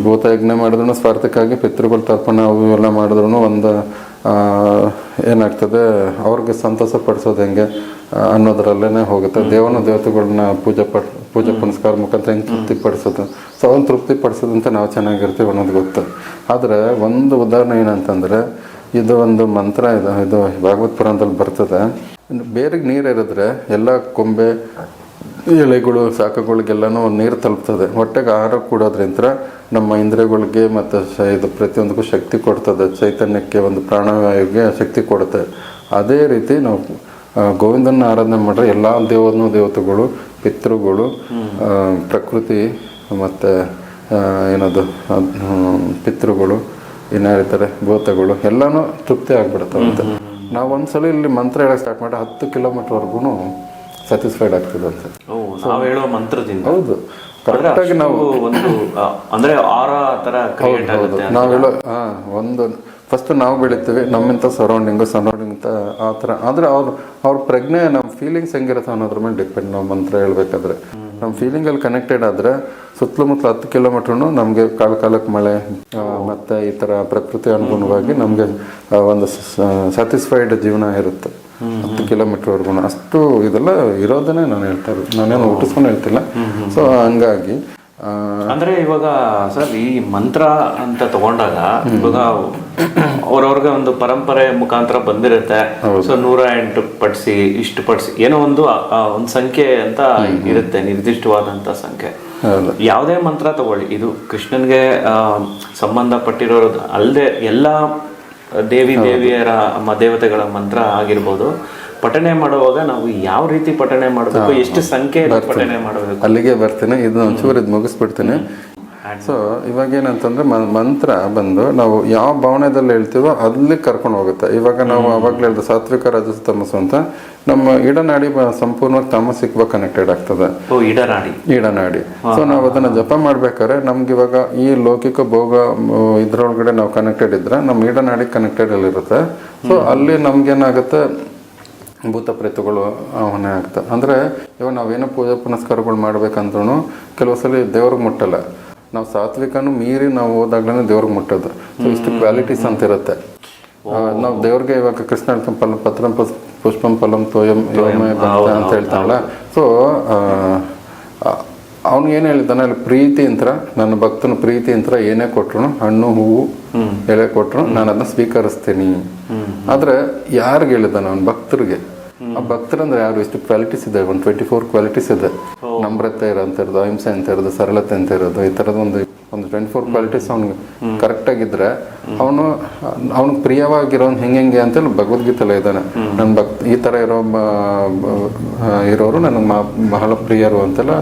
ಭೂತಯಜ್ಞ ಮಾಡಿದ್ರು ಸ್ವಾರ್ಥಕ್ಕಾಗಿ, ಪಿತೃಗಳು ತರ್ಪಣ ಅವು ಇವೆಲ್ಲ ಮಾಡಿದ್ರು ಒಂದು ಏನಾಗ್ತದೆ, ಅವ್ರಿಗೆ ಸಂತೋಷ ಪಡಿಸೋದು ಹೆಂಗೆ ಅನ್ನೋದ್ರಲ್ಲೇ ಹೋಗುತ್ತೆ. ದೇವತೆಗಳನ್ನ ಪೂಜೆ ಪುನಸ್ಕಾರ ಮುಖಾಂತರ ಹೆಂಗೆ ತೃಪ್ತಿಪಡಿಸೋದು, ಸೊ ಅವ್ನು ತೃಪ್ತಿಪಡಿಸೋದು ಅಂತ ನಾವು ಚೆನ್ನಾಗಿರ್ತೀವಿ ಅನ್ನೋದು ಗೊತ್ತು. ಆದರೆ ಒಂದು ಉದಾಹರಣೆ ಏನಂತಂದರೆ, ಇದು ಒಂದು ಮಂತ್ರ ಇದು ಭಾಗವತ್ ಪುರಾಣದಲ್ಲಿ ಬರ್ತದೆ. ಬೇರೆಗೆ ನೀರು ಇರಿದ್ರೆ ಎಲ್ಲ ಕೊಂಬೆ ಎಲೆಗಳು ಶಾಖಗಳಿಗೆಲ್ಲನೂ ನೀರು ತಲುಪ್ತದೆ. ಹೊಟ್ಟೆಗೆ ಆಹಾರ ಕೊಡೋದ್ರಿಂದ ನಮ್ಮ ಇಂದ್ರಿಯಗಳಿಗೆ ಮತ್ತು ಇದು ಪ್ರತಿಯೊಂದಕ್ಕೂ ಶಕ್ತಿ ಕೊಡ್ತದೆ, ಚೈತನ್ಯಕ್ಕೆ ಒಂದು ಪ್ರಾಣವಾಯುಗೆ ಶಕ್ತಿ ಕೊಡುತ್ತೆ. ಅದೇ ರೀತಿ ನಾವು ಗೋವಿಂದನ ಆರಾಧನೆ ಮಾಡಿದ್ರೆ ಎಲ್ಲ ದೇವತೆಗಳು, ಪಿತೃಗಳು, ಪ್ರಕೃತಿ ಮತ್ತು ಏನದು ಪಿತೃಗಳು, ಇನ್ನು ಹೇಳ್ತಾರೆ ಭೂತಗಳು ಎಲ್ಲನೂ ತೃಪ್ತಿ ಆಗ್ಬಿಡುತ್ತೆ. ನಾವು ಒಂದ್ಸಲ ಇಲ್ಲಿ ಮಂತ್ರ ಹೇಳಕ್ಕೆ ಸ್ಟಾರ್ಟ್ ಮಾಡಿ 10 ಕಿಲೋಮೀಟರ್ವರೆಗೂ ಸ್ಯಾಟಿಸ್ಫೈಡ್ ಆಗ್ತದೆ ಅಂತ ನಾವು ಹೇಳೋ ಮಂತ್ರದಿಂದ. ಹೌದು, ಕರೆಕ್ಟಾಗಿ ನಾವು ಒಂದು ಅಂದ್ರೆ ಆರಾ ತರ ಕ್ರಿಯೇಟ್ ಆಗುತ್ತೆ. ನಾವು ಹೇಳೋ ಒಂದು ಫಸ್ಟ್ ನಾವು ಬೆಳಿತೀವಿ, ನಮ್ಮಿಂತ ಸರೌಂಡಿಂಗ್ ಆ ಥರ. ಆದರೆ ಅವ್ರ ಪ್ರಜ್ಞೆ, ನಮ್ಮ ಫೀಲಿಂಗ್ಸ್ ಹೆಂಗಿರುತ್ತೆ ಅನ್ನೋದ್ರ ಮೇಲೆ ಡಿಪೆಂಡ್. ನಾವು ಮಂತ್ರ ಹೇಳ್ಬೇಕಾದ್ರೆ ನಮ್ಮ ಫೀಲಿಂಗಲ್ಲಿ ಕನೆಕ್ಟೆಡ್ ಆದರೆ ಸುತ್ತಮುತ್ತಲು 10 ಕಿಲೋಮೀಟ್ರೂ ನಮಗೆ ಕಾಲಕ್ಕೆ ಮಳೆ ಮತ್ತು ಈ ಥರ ಪ್ರಕೃತಿ ಅನುಗುಣವಾಗಿ ನಮಗೆ ಒಂದು ಸ್ಯಾಟಿಸ್ಫೈಡ್ ಜೀವನ ಇರುತ್ತೆ. 10 ಕಿಲೋಮೀಟರ್ವರೆಗೂ ಅಷ್ಟು ಇದೆಲ್ಲ ಇರೋದನ್ನೇ ನಾನು ಹೇಳ್ತಾ ಇರೋದು, ನಾನೇನು ಹುಟ್ಟಿಸ್ಕೊಂಡು ಹೇಳ್ತಿಲ್ಲ. ಸೊ ಹಂಗಾಗಿ ಅಂದ್ರೆ ಇವಾಗ ಸರ್ ಈ ಮಂತ್ರ ಅಂತ ತಗೊಂಡಾಗ ಇವಾಗ ಅವ್ರವ್ರಿಗೆ ಒಂದು ಪರಂಪರೆ ಮುಖಾಂತರ ಬಂದಿರುತ್ತೆ. ಸೊ 108 ಪಡಿಸಿ ಇಷ್ಟು ಪಡಿಸಿ ಏನೋ ಒಂದು ಸಂಖ್ಯೆ ಅಂತ ಇರುತ್ತೆ, ನಿರ್ದಿಷ್ಟವಾದಂತ ಸಂಖ್ಯೆ. ಯಾವುದೇ ಮಂತ್ರ ತಗೊಳ್ಳಿ, ಇದು ಕೃಷ್ಣನ್ಗೆ ಸಂಬಂಧಪಟ್ಟಿರೋದು ಅಲ್ಲದೆ ಎಲ್ಲ ದೇವಿಯರ ದೇವತೆಗಳ ಮಂತ್ರ ಆಗಿರ್ಬೋದು. ಪಠಣೆ ಮಾಡುವಾಗ ನಾವು ಯಾವ ರೀತಿ ಪಠಣೆ ಮಾಡಬೇಕು, ಎಷ್ಟು ಸಂಖ್ಯೆ ಪಠಣೆ ಮಾಡಬೇಕು, ಅಲ್ಲಿಗೆ ಬರ್ತೀನಿ. ಇದು ಒಂಚೂರು ಇದು ಮುಗಿಸ್ಬಿಡ್ತೀನಿ. ಸೊ ಇವಾಗ ಏನಂತಂದ್ರೆ ಮಂತ್ರ ಬಂದು ನಾವು ಯಾವ ಭಾವನೆದಲ್ಲಿ ಹೇಳ್ತೀವೋ ಅಲ್ಲಿ ಕರ್ಕೊಂಡು ಹೋಗುತ್ತೆ. ಇವಾಗ ನಾವು ಅವಾಗಲೇ ಹೇಳಿದ ಸಾತ್ವಿಕ, ರಾಜಸ, ತಮಸ್ಸು ಅಂತ ನಮ್ಮ ಇಡನಾಡಿ ಸಂಪೂರ್ಣವಾಗಿ ತಾಮಸಿಕವಾಗಿ ಕನೆಕ್ಟೆಡ್ ಆಗ್ತದೆ. ಇಡನಾಡಿ. ಸೊ ನಾವು ಅದನ್ನ ಜಪ ಮಾಡ್ಬೇಕಾದ್ರೆ ನಮ್ಗೆ ಇವಾಗ ಈ ಲೌಕಿಕ ಭೋಗ ಇದ್ರೊಳಗಡೆ ನಾವು ಕನೆಕ್ಟೆಡ್ ಇದ್ರೆ ನಮ್ಮ ಇಡನಾಡಿ ಕನೆಕ್ಟೆಡ್ ಅಲ್ಲಿರುತ್ತೆ. ಸೊ ಅಲ್ಲಿ ನಮ್ಗೇನಾಗುತ್ತೆ, ಭೂತ ಪ್ರೇತಗಳು ಆಹ್ವಾನ ಆಗ್ತವೆ. ಅಂದರೆ ಇವಾಗ ನಾವೇನೋ ಪೂಜೆ ಪುನಸ್ಕಾರಗಳು ಮಾಡ್ಬೇಕಂದ್ರೂ ಕೆಲವು ಸಲ ದೇವ್ರಿಗೆ ಮುಟ್ಟಲ್ಲ. ನಾವು ಸಾತ್ವಿಕನು ಮೀರಿ ನಾವು ಹೋದಾಗ್ಲೇ ದೇವ್ರಿಗೆ ಮುಟ್ಟೋದು. ಸೊ ಇಷ್ಟು ಕ್ವಾಲಿಟೀಸ್ ಅಂತ ಇರುತ್ತೆ. ನಾವು ದೇವ್ರಿಗೆ ಇವಾಗ ಕೃಷ್ಣ ಪತ್ರಂ ಪುಷ್ಪಂ ಫಲಂ ತೋಯಂ ಯೋಮಯ ಭಕ್ತ ಅಂತ ಹೇಳ್ತಾನಲ್ಲ. ಸೊ ಅವನು ಏನು ಹೇಳಿದ್ದಾನೆ ಅಲ್ಲಿ, ಪ್ರೀತಿ ಯಂತ್ರ, ನನ್ನ ಭಕ್ತನ ಪ್ರೀತಿ ಯಂತ್ರ ಏನೇ ಕೊಟ್ರು, ಹಣ್ಣು ಹೂವು ಎಲೆ ಕೊಟ್ರು ನಾನು ಅದನ್ನ ಸ್ವೀಕರಿಸ್ತೀನಿ. ಆದ್ರೆ ಯಾರಿಗೆ ಹೇಳಿದ್ದಾನೆ? ಅವನ ಭಕ್ತರಿಗೆ. ಆ ಭಕ್ತರಂದ್ರೆ ಯಾರು ಇಷ್ಟು ಕ್ವಾಲಿಟೀಸ್ ಇದೆ, ಒಂದು 24 ಕ್ವಾಲಿಟೀಸ್ ಇದೆ. ನಮ್ರತೆ ಇರೋಂಥದ್ದು, ಅಹಿಂಸೆ ಅಂತ ಇರೋದು, ಸರಳತೆ ಅಂತ ಇರೋದು, ಈ ಥರದ ಒಂದು 24 ಕ್ವಾಲಿಟೀಸ್ ಅವ್ನಿಗೆ ಕರೆಕ್ಟ್ ಆಗಿದ್ರೆ ಅವ್ನಿಗೆ ಪ್ರಿಯವಾಗಿರೋ ಹೆಂಗೆ ಅಂತೇಳಿ ಭಗವದ್ಗೀತೆಲ್ಲ ಇದ್ದಾನೆ. ನನ್ನ ಈ ಥರ ಇರೋರು ನನಗೆ ಬಹಳ ಪ್ರಿಯರು ಅಂತೆಲ್ಲ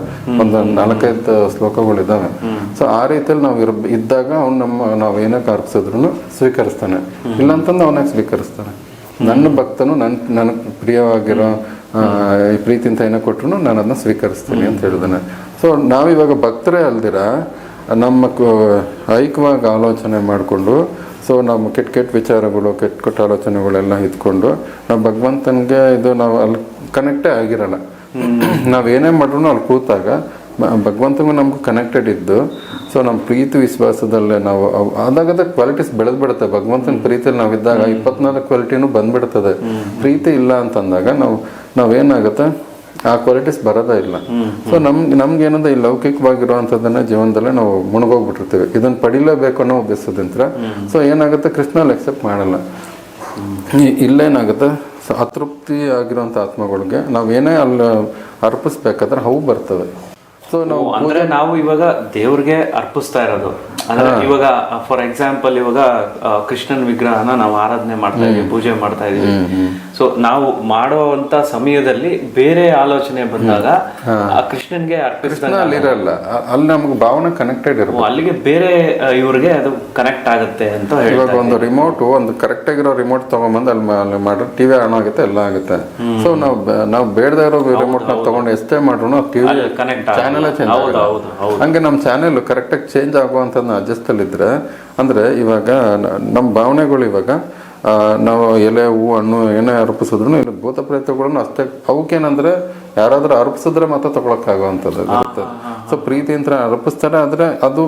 ಒಂದು 4-5 ಶ್ಲೋಕಗಳಿದ್ದಾವೆ. ಸೊ ಆ ರೀತಿಯಲ್ಲಿ ನಾವು ಇದ್ದಾಗ ಅವ್ನು ನಾವು ಏನಕ್ಕೆ ಅರ್ಪಿಸಿದ್ರು ಸ್ವೀಕರಿಸ್ತಾನೆ, ಇಲ್ಲಾಂತಂದು ಅವನಾಗ ಸ್ವೀಕರಿಸ್ತಾನೆ. ನನ್ನ ಭಕ್ತನು ನನಗೆ ಪ್ರಿಯವಾಗಿರೋ ಈ ಪ್ರೀತಿ ಅಂತ ಏನೋ ಕೊಟ್ಟರು ನಾನು ಅದನ್ನ ಸ್ವೀಕರಿಸ್ತೀನಿ ಅಂತ ಹೇಳಿದಾನೆ. ಸೊ ನಾವಿವಾಗ ಭಕ್ತರೇ ಅಲ್ದಿರ ನಮ್ಮ ಐಕ್ಯವಾಗಿ ಆಲೋಚನೆ ಮಾಡಿಕೊಂಡು, ಸೊ ನಮ್ಮ ಕೆಟ್ಟ ವಿಚಾರಗಳು, ಕೆಟ್ಟ ಆಲೋಚನೆಗಳೆಲ್ಲ ಇದ್ಕೊಂಡು ನಾವು ಭಗವಂತನಿಗೆ ಇದು ನಾವು ಅಲ್ಲಿ ಕನೆಕ್ಟೇ ಆಗಿರಲ್ಲ. ನಾವೇನೇ ಮಾಡ್ರು ಅಲ್ಲಿ ಕೂತಾಗ ಭಗವಂತನಿಗೂ ನಮಗೂ ಕನೆಕ್ಟೆಡ್ ಇದ್ದು, ಸೊ ನಮ್ಮ ಪ್ರೀತಿ ವಿಶ್ವಾಸದಲ್ಲೇ ನಾವು ಅದಾಗದ ಕ್ವಾಲಿಟೀಸ್ ಬೆಳೆದ್ಬಿಡುತ್ತೆ. ಭಗವಂತನ ಪ್ರೀತಿಯಲ್ಲಿ ನಾವಿದ್ದಾಗ 24 ಕ್ವಾಲಿಟಿನೂ ಬಂದ್ಬಿಡ್ತದೆ. ಪ್ರೀತಿ ಇಲ್ಲ ಅಂತಂದಾಗ ನಾವೇನಾಗುತ್ತೆ ಆ ಕ್ವಾಲಿಟೀಸ್ ಬರೋದೇ ಇಲ್ಲ. ಸೊ ನಮ್ಗೇನಂದ್ರೆ ಈ ಲೌಕಿಕವಾಗಿರುವಂಥದ್ದನ್ನ ಜೀವನದಲ್ಲೇ ನಾವು ಮುಳುಗೋಗ್ಬಿಟ್ಟಿರ್ತೀವಿ. ಇದನ್ನ ಪಡಿಲೇಬೇಕು ಅನ್ನೋ ಉದ್ದೇಶದಿಂದ ಸೊ ಏನಾಗುತ್ತೆ, ಕೃಷ್ಣ ಅಲ್ಲಿ ಅಕ್ಸೆಪ್ಟ್ ಮಾಡಲ್ಲ. ಇಲ್ಲೇನಾಗುತ್ತೆ, ಅತೃಪ್ತಿ ಆಗಿರೋಂಥ ಆತ್ಮಗಳಿಗೆ ನಾವೇನೇ ಅಲ್ಲಿ ಅರ್ಪಿಸ್ಬೇಕಾದ್ರೆ ಅವು ಬರ್ತವೆ. ಸೊ ನಾವು ಇವಾಗ ದೇವ್ರಿಗೆ ಅರ್ಪಿಸ್ತಾ ಇರೋದು ಅಂದ್ರೆ ಇವಾಗ ಫಾರ್ ಎಕ್ಸಾಂಪಲ್ ಇವಾಗ ಕೃಷ್ಣನ್ ವಿಗ್ರಹನ ನಾವು ಆರಾಧನೆ ಮಾಡ್ತಾ ಇದೀವಿ, ಪೂಜೆ ಮಾಡ್ತಾ ಇದೀವಿ. ಸೊ ನಾವು ಮಾಡುವಂತ ಸಮಯದಲ್ಲಿ ಬೇರೆ ಆಲೋಚನೆ ಬಂದಾಗ ಆ ಕೃಷ್ಣನ್ಗೆ ಅರ್ಪಿಸ್ತಾನೆ ಅಲ್ಲಿರಲ್ಲ, ಅಲ್ಲಿ ನಮ್ಗೆ ಭಾವನೆ ಕನೆಕ್ಟೆಡ್ ಇರಬೇಕು. ಅಲ್ಲಿಗೆ ಬೇರೆ ಇವ್ರಿಗೆ ಅದು ಕನೆಕ್ಟ್ ಆಗುತ್ತೆ ಅಂತ ಇವಾಗ ಒಂದು ರಿಮೋಟ್, ಒಂದು ಕರೆಕ್ಟ್ ಆಗಿರೋ ರಿಮೋಟ್ ತಗೊಂಡ್ಬಂದು ಅಲ್ಲಿ ಮಾಡ್ರೆ ಟಿವಿ ಆನ್ ಆಗುತ್ತೆ, ಎಲ್ಲ ಆಗುತ್ತೆ. ಸೊ ನಾವು ಬೇಡದೇ ಇರೋ ರಿಮೋಟ್ ನಾವು ತಗೊಂಡು ಎಷ್ಟೇ ಮಾಡ್ರು ಟಿವಿ ಚಾನೆಲ್ ಚೇಂಜ್ ಆಗುತ್ತೆ. ಹಂಗೆ ನಮ್ಮ ಚಾನೆಲ್ ಕರೆಕ್ಟಾಗಿ ಚೇಂಜ್ ಆಗುವಂಥದ್ದು ಅಡ್ಜಸ್ಟ್ ಅಲ್ಲಿ ಇದ್ರೆ ಅಂದ್ರೆ ಇವಾಗ ನಮ್ಮ ಭಾವನೆಗಳು ಇವಾಗ ನಾವು ಎಲೆ ಹೂ ಹಣ್ಣು ಏನೇ ಅರ್ಪಿಸಿದ್ರು ಇಲ್ಲಿ ಭೂತ ಪ್ರೇತಗಳನ್ನು ಅಷ್ಟೇ. ಅವಕ್ಕೇನಂದ್ರೆ ಯಾರಾದ್ರೂ ಅರ್ಪಿಸಿದ್ರೆ ಮಾತ್ರ ತಗೊಳಕ್ಕಾಗುವಂಥದ್ದು ಇರುತ್ತೆ. ಸೊ ಪ್ರೀತಿ ಅಂತ ಅರ್ಪಿಸ್ತಾರೆ, ಆದ್ರೆ ಅದು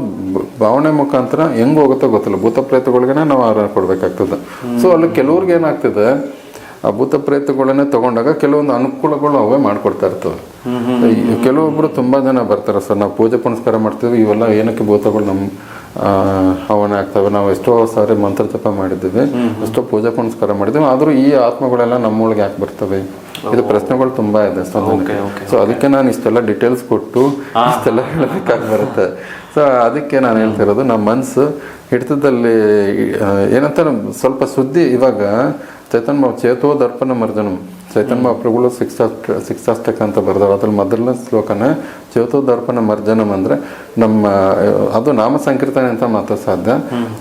ಭಾವನೆ ಮುಖಾಂತರ ಹೆಂಗ್ ಹೋಗುತ್ತೋ ಗೊತ್ತಿಲ್ಲ. ಭೂತ ಪ್ರೇತಗಳಿಗೆನೆ ನಾವು ಆಹಾರ ಕೊಡ್ಬೇಕಾಗ್ತದೆ. ಸೊ ಅಲ್ಲಿ ಕೆಲವ್ರಿಗೆ ಏನಾಗ್ತದೆ, ಆ ಭೂತ ಪ್ರೇತಗಳನ್ನೇ ತಗೊಂಡಾಗ ಕೆಲವೊಂದು ಅನುಕೂಲಗಳು ಅವೇ ಮಾಡ್ಕೊಡ್ತಾ ಇರ್ತವೆ. ಕೆಲವೊಬ್ರು ತುಂಬಾ ಜನ ಬರ್ತಾರೆ, ಸರ್ ನಾವು ಪೂಜೆ ಪುನಸ್ಕಾರ ಮಾಡ್ತೀವಿ, ಇವೆಲ್ಲ ಏನಕ್ಕೆ ಭೂತಗಳು ನಮ್ಮ ಹವನ ಆಗ್ತವೆ, ನಾವು ಎಷ್ಟೋ ಸಾರಿ ಮಂತ್ರ ಜಪ ಮಾಡಿದ್ದೀವಿ, ಎಷ್ಟೋ ಪೂಜೆ ಪುನಸ್ಕಾರ ಮಾಡಿದ್ದೀವಿ, ಆದ್ರೂ ಈ ಆತ್ಮಗಳೆಲ್ಲ ನಮ್ಮೊಳಗೆ ಯಾಕೆ ಬರ್ತವೆ? ಇದು ಪ್ರಶ್ನೆಗಳು ತುಂಬಾ ಇದೆ. ಸೊ ಅದಕ್ಕೆ ನಾನು ಇಷ್ಟೆಲ್ಲ ಡೀಟೇಲ್ಸ್ ಕೊಟ್ಟು ಇಷ್ಟೆಲ್ಲ ಹೇಳಬೇಕಾಗಿ ಬರುತ್ತೆ. ಸೊ ಅದಕ್ಕೆ ನಾನು ಹೇಳ್ತಿರೋದು, ನಮ್ಮ ಮನಸ್ಸು ಹಿಡಿತದಲ್ಲಿ ಏನಂತ ಸ್ವಲ್ಪ ಸುದ್ದಿ. ಇವಾಗ ಚೈತನ್ಯ ಚೇತೋ ದರ್ಪಣ ಮರ್ಜನಂ, ಚೈತನ್ಯ ಮಹಾಪ್ರಭುಗಳು ಶಿಕ್ಷಾಷ್ಟಕ ಅಂತ ಬರ್ದಾವ. ಅದ್ರಲ್ಲಿ ಮೊದಲನೇ ಶ್ಲೋಕನೇ ಚೇತೋ ದರ್ಪಣ ಮರ್ಜನಂ ಅಂದ್ರೆ ನಮ್ಮ ಅದು ನಾಮ ಸಂಕೀರ್ತನೆ ಅಂತ ಮಾತ್ರ ಸಾಧ್ಯ.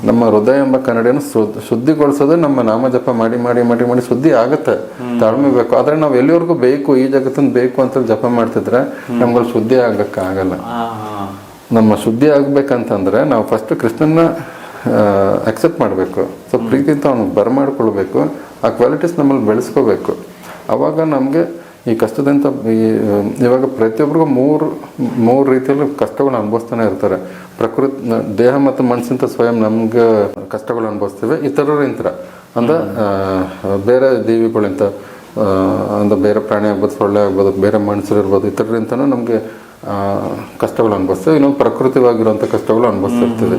ನಮ್ಮ ಹೃದಯ ಎಂಬ ಕನ್ನಡಿಯನ್ನು ಶುದ್ಧಿಗೊಳಿಸೋದು ನಮ್ಮ ನಾಮ ಜಪ ಮಾಡಿ ಮಾಡಿ ಮಾಡಿ ಮಾಡಿ ಶುದ್ಧಿ ಆಗುತ್ತೆ. ತಾಳ್ಮೆ ಬೇಕು. ಆದ್ರೆ ನಾವು ಎಲ್ಲಿವರೆಗೂ ಬೇಕು, ಈ ಜಗತ್ತನ್ನು ಬೇಕು ಅಂತ ಜಪ ಮಾಡ್ತಿದ್ರೆ ನಮ್ಗಳು ಶುದ್ಧಿ ಆಗಲ್ಲ. ನಮ್ಮ ಶುದ್ಧಿ ಆಗ್ಬೇಕಂತಂದ್ರೆ ನಾವು ಫಸ್ಟ್ ಕೃಷ್ಣನ ಅಕ್ಸೆಪ್ಟ್ ಮಾಡಬೇಕು. ಸೊ ಪ್ರೀತಿ ಅಂತ ಅವ್ನಿಗೆ ಬರಮಾಡ್ಕೊಳ್ಬೇಕು. ಆ ಕ್ವಾಲಿಟೀಸ್ ನಮ್ಮಲ್ಲಿ ಬೆಳೆಸ್ಕೋಬೇಕು. ಅವಾಗ ನಮಗೆ ಈ ಕಷ್ಟದಿಂದ ಇವಾಗ ಪ್ರತಿಯೊಬ್ಬರಿಗೂ ಮೂರು ರೀತಿಯಲ್ಲಿ ಕಷ್ಟಗಳು ಅನುಭವಿಸ್ತಾನೆ ಇರ್ತಾರೆ. ಪ್ರಕೃತಿ, ದೇಹ ಮತ್ತು ಮನಸ್ಸಿಂತ ಸ್ವಯಂ ನಮ್ಗೆ ಕಷ್ಟಗಳು ಅನುಭವಿಸ್ತೀವಿ. ಇತರರಿಂತ ಅಂದ್ರೆ ಬೇರೆ ಜೀವಿಗಳಿಂತ ಅಂದ್ರೆ ಬೇರೆ ಪ್ರಾಣಿ ಆಗ್ಬೋದು, ಸೊಳ್ಳೆ ಆಗ್ಬೋದು, ಬೇರೆ ಮನುಷ್ಯರು ಇರ್ಬೋದು, ಇತರರಿಂತನೂ ನಮಗೆ ಕಷ್ಟಗಳು ಅನುಭವಿಸ್ತೇವೆ. ಇನ್ನೊಂದು ಪ್ರಕೃತಿವಾಗಿರುವಂಥ ಕಷ್ಟಗಳು ಅನುಭವಿಸ್ತಿರ್ತೀವಿ.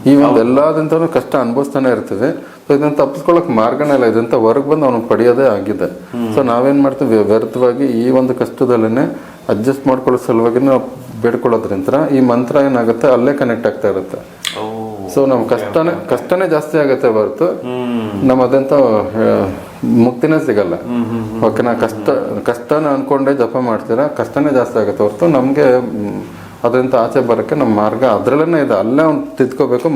ಈ ಒಂದು ಎಲ್ಲದಿಂದನೂ ಕಷ್ಟ ಅನುಭವಿಸ್ತಾನೆ ಇರ್ತೀವಿ. ಸೊ ಇದನ್ನ ತಪ್ಪಿಸ್ಕೊಳ್ಳೋಕೆ ಮಾರ್ಗನೇ ಇಲ್ಲ. ಇದಂತ ಹೊರಗೆ ಬಂದು ಅವನು ಪಡೆಯೋದೇ ಆಗಿದೆ. ಸೊ ನಾವೇನ್ ಮಾಡ್ತೀವಿ, ವ್ಯರ್ಥವಾಗಿ ಈ ಒಂದು ಕಷ್ಟದಲ್ಲೇ ಅಡ್ಜಸ್ಟ್ ಮಾಡ್ಕೊಳ್ಳೋ ಸಲುವಾಗಿ ನಾವು ಬೇಡ್ಕೊಳ್ಳೋದ್ರಿಂದ ಈ ಮಂತ್ರ ಏನಾಗುತ್ತೆ, ಅಲ್ಲೇ ಕನೆಕ್ಟ್ ಆಗ್ತಾ ಇರುತ್ತೆ. ಸೊ ನಮ್ ಕಷ್ಟನೇ ಜಾಸ್ತಿ ಆಗುತ್ತೆ ಹೊರತು ನಮ್ಮದಂತ ಮುಕ್ತಿನೇ ಸಿಗಲ್ಲ. ಓಕೆನಾ? ಕಷ್ಟನ ಅನ್ಕೊಂಡೇ ಜಪ ಮಾಡ್ತೀರಾ, ಕಷ್ಟನೇ ಜಾಸ್ತಿ ಆಗುತ್ತೆ ಹೊರತು ನಮ್ಗೆ ಅದರಿಂದ ಆಚೆ ಬರಕ್ಕೆ ನಮ್ಮ ಮಾರ್ಗ ಅದ್ರಲ್ಲೇನೆ ಇದೆ. ಅಲ್ಲೇ ಅವ್ನು ತಿದ್ಕೋಬೇಕು.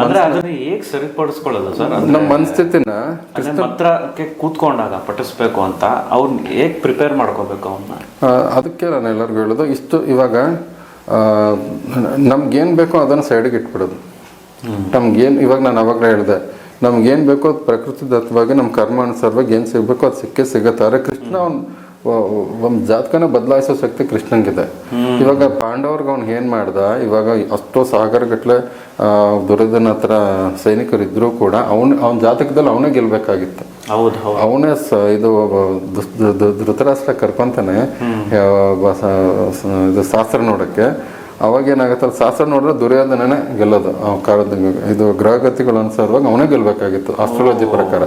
ಸರಿಪಡಿಸ್ಕೊಳ್ಳೋದು ಸರ್ ನಮ್ಮ ಮನಸ್ಥಿತಿನ ಮಂತ್ರಕ್ಕೆ ಕೂತ್ಕೊಂಡಾಗ ಪಠಿಸ್ಬೇಕು ಅಂತ ಅವ್ನ ಹೇಗ್ ಪ್ರಿಪೇರ್ ಮಾಡ್ಕೋಬೇಕು ಅವನ್ನ. ಅದಕ್ಕೆ ನಾನು ಎಲ್ಲರಿಗೂ ಹೇಳೋದು ಇಷ್ಟು. ಇವಾಗ ನಮ್ಗೇನ್ ಬೇಕೋ ಅದನ್ನ ಸೈಡ್ಗೆ ಇಟ್ಬಿಡೋದು. ನಮ್ಗೇನ್ ಇವಾಗ ನಾನು ಅವಾಗಲೇ ಹೇಳಿದೆ, ನಮ್ಗೇನ್ ಬೇಕೋ ಅದು ಪ್ರಕೃತಿ ದತ್ತವಾಗಿ ನಮ್ಮ ಕರ್ಮಾನುಸಾರವಾಗಿ ಏನ್ ಸಿಗ್ಬೇಕೋ ಅದು ಸಿಗುತ್ತೆ. ಆದ್ರೆ ಕೃಷ್ಣ ಒಂದು ಜಾತಕನ ಬದಲಾಯಿಸೋ ಶಕ್ತಿ ಕೃಷ್ಣಂಗಿದೆ. ಇವಾಗ ಪಾಂಡವ್ರಿಗೆ ಅವ್ನು ಏನ್ ಮಾಡ್ದ, ಇವಾಗ ಅಷ್ಟೋ ಸಾಗರಗಟ್ಲೆ ದುರ್ಯೋಧನ ಹತ್ರ ಸೈನಿಕರು ಇದ್ರೂ ಕೂಡ ಅವನ ಜಾತಕದಲ್ಲಿ ಅವನೇ ಗೆಲ್ಬೇಕಾಗಿತ್ತು. ಅವನೇ ಇದು ಧೃತರಾಷ್ಟ್ರ ಕರ್ಕೊಂತಾನೆ ಇದು ಶಾಸ್ತ್ರ ನೋಡಕ್ಕೆ. ಅವಾಗ ಏನಾಗತ್ತಲ್ಲ ಶಾಸ್ತ್ರ ನೋಡಿದ್ರೆ ದುರ್ಯೋಧನನೇ ಗೆಲ್ಲೋದು ಇದು ಗ್ರಹಗತಿಗಳು ಅನುಸಾರವಾಗಿ ಅವನೇ ಗೆಲ್ಬೇಕಾಗಿತ್ತು ಆಸ್ಟ್ರಾಲಜಿ ಪ್ರಕಾರ.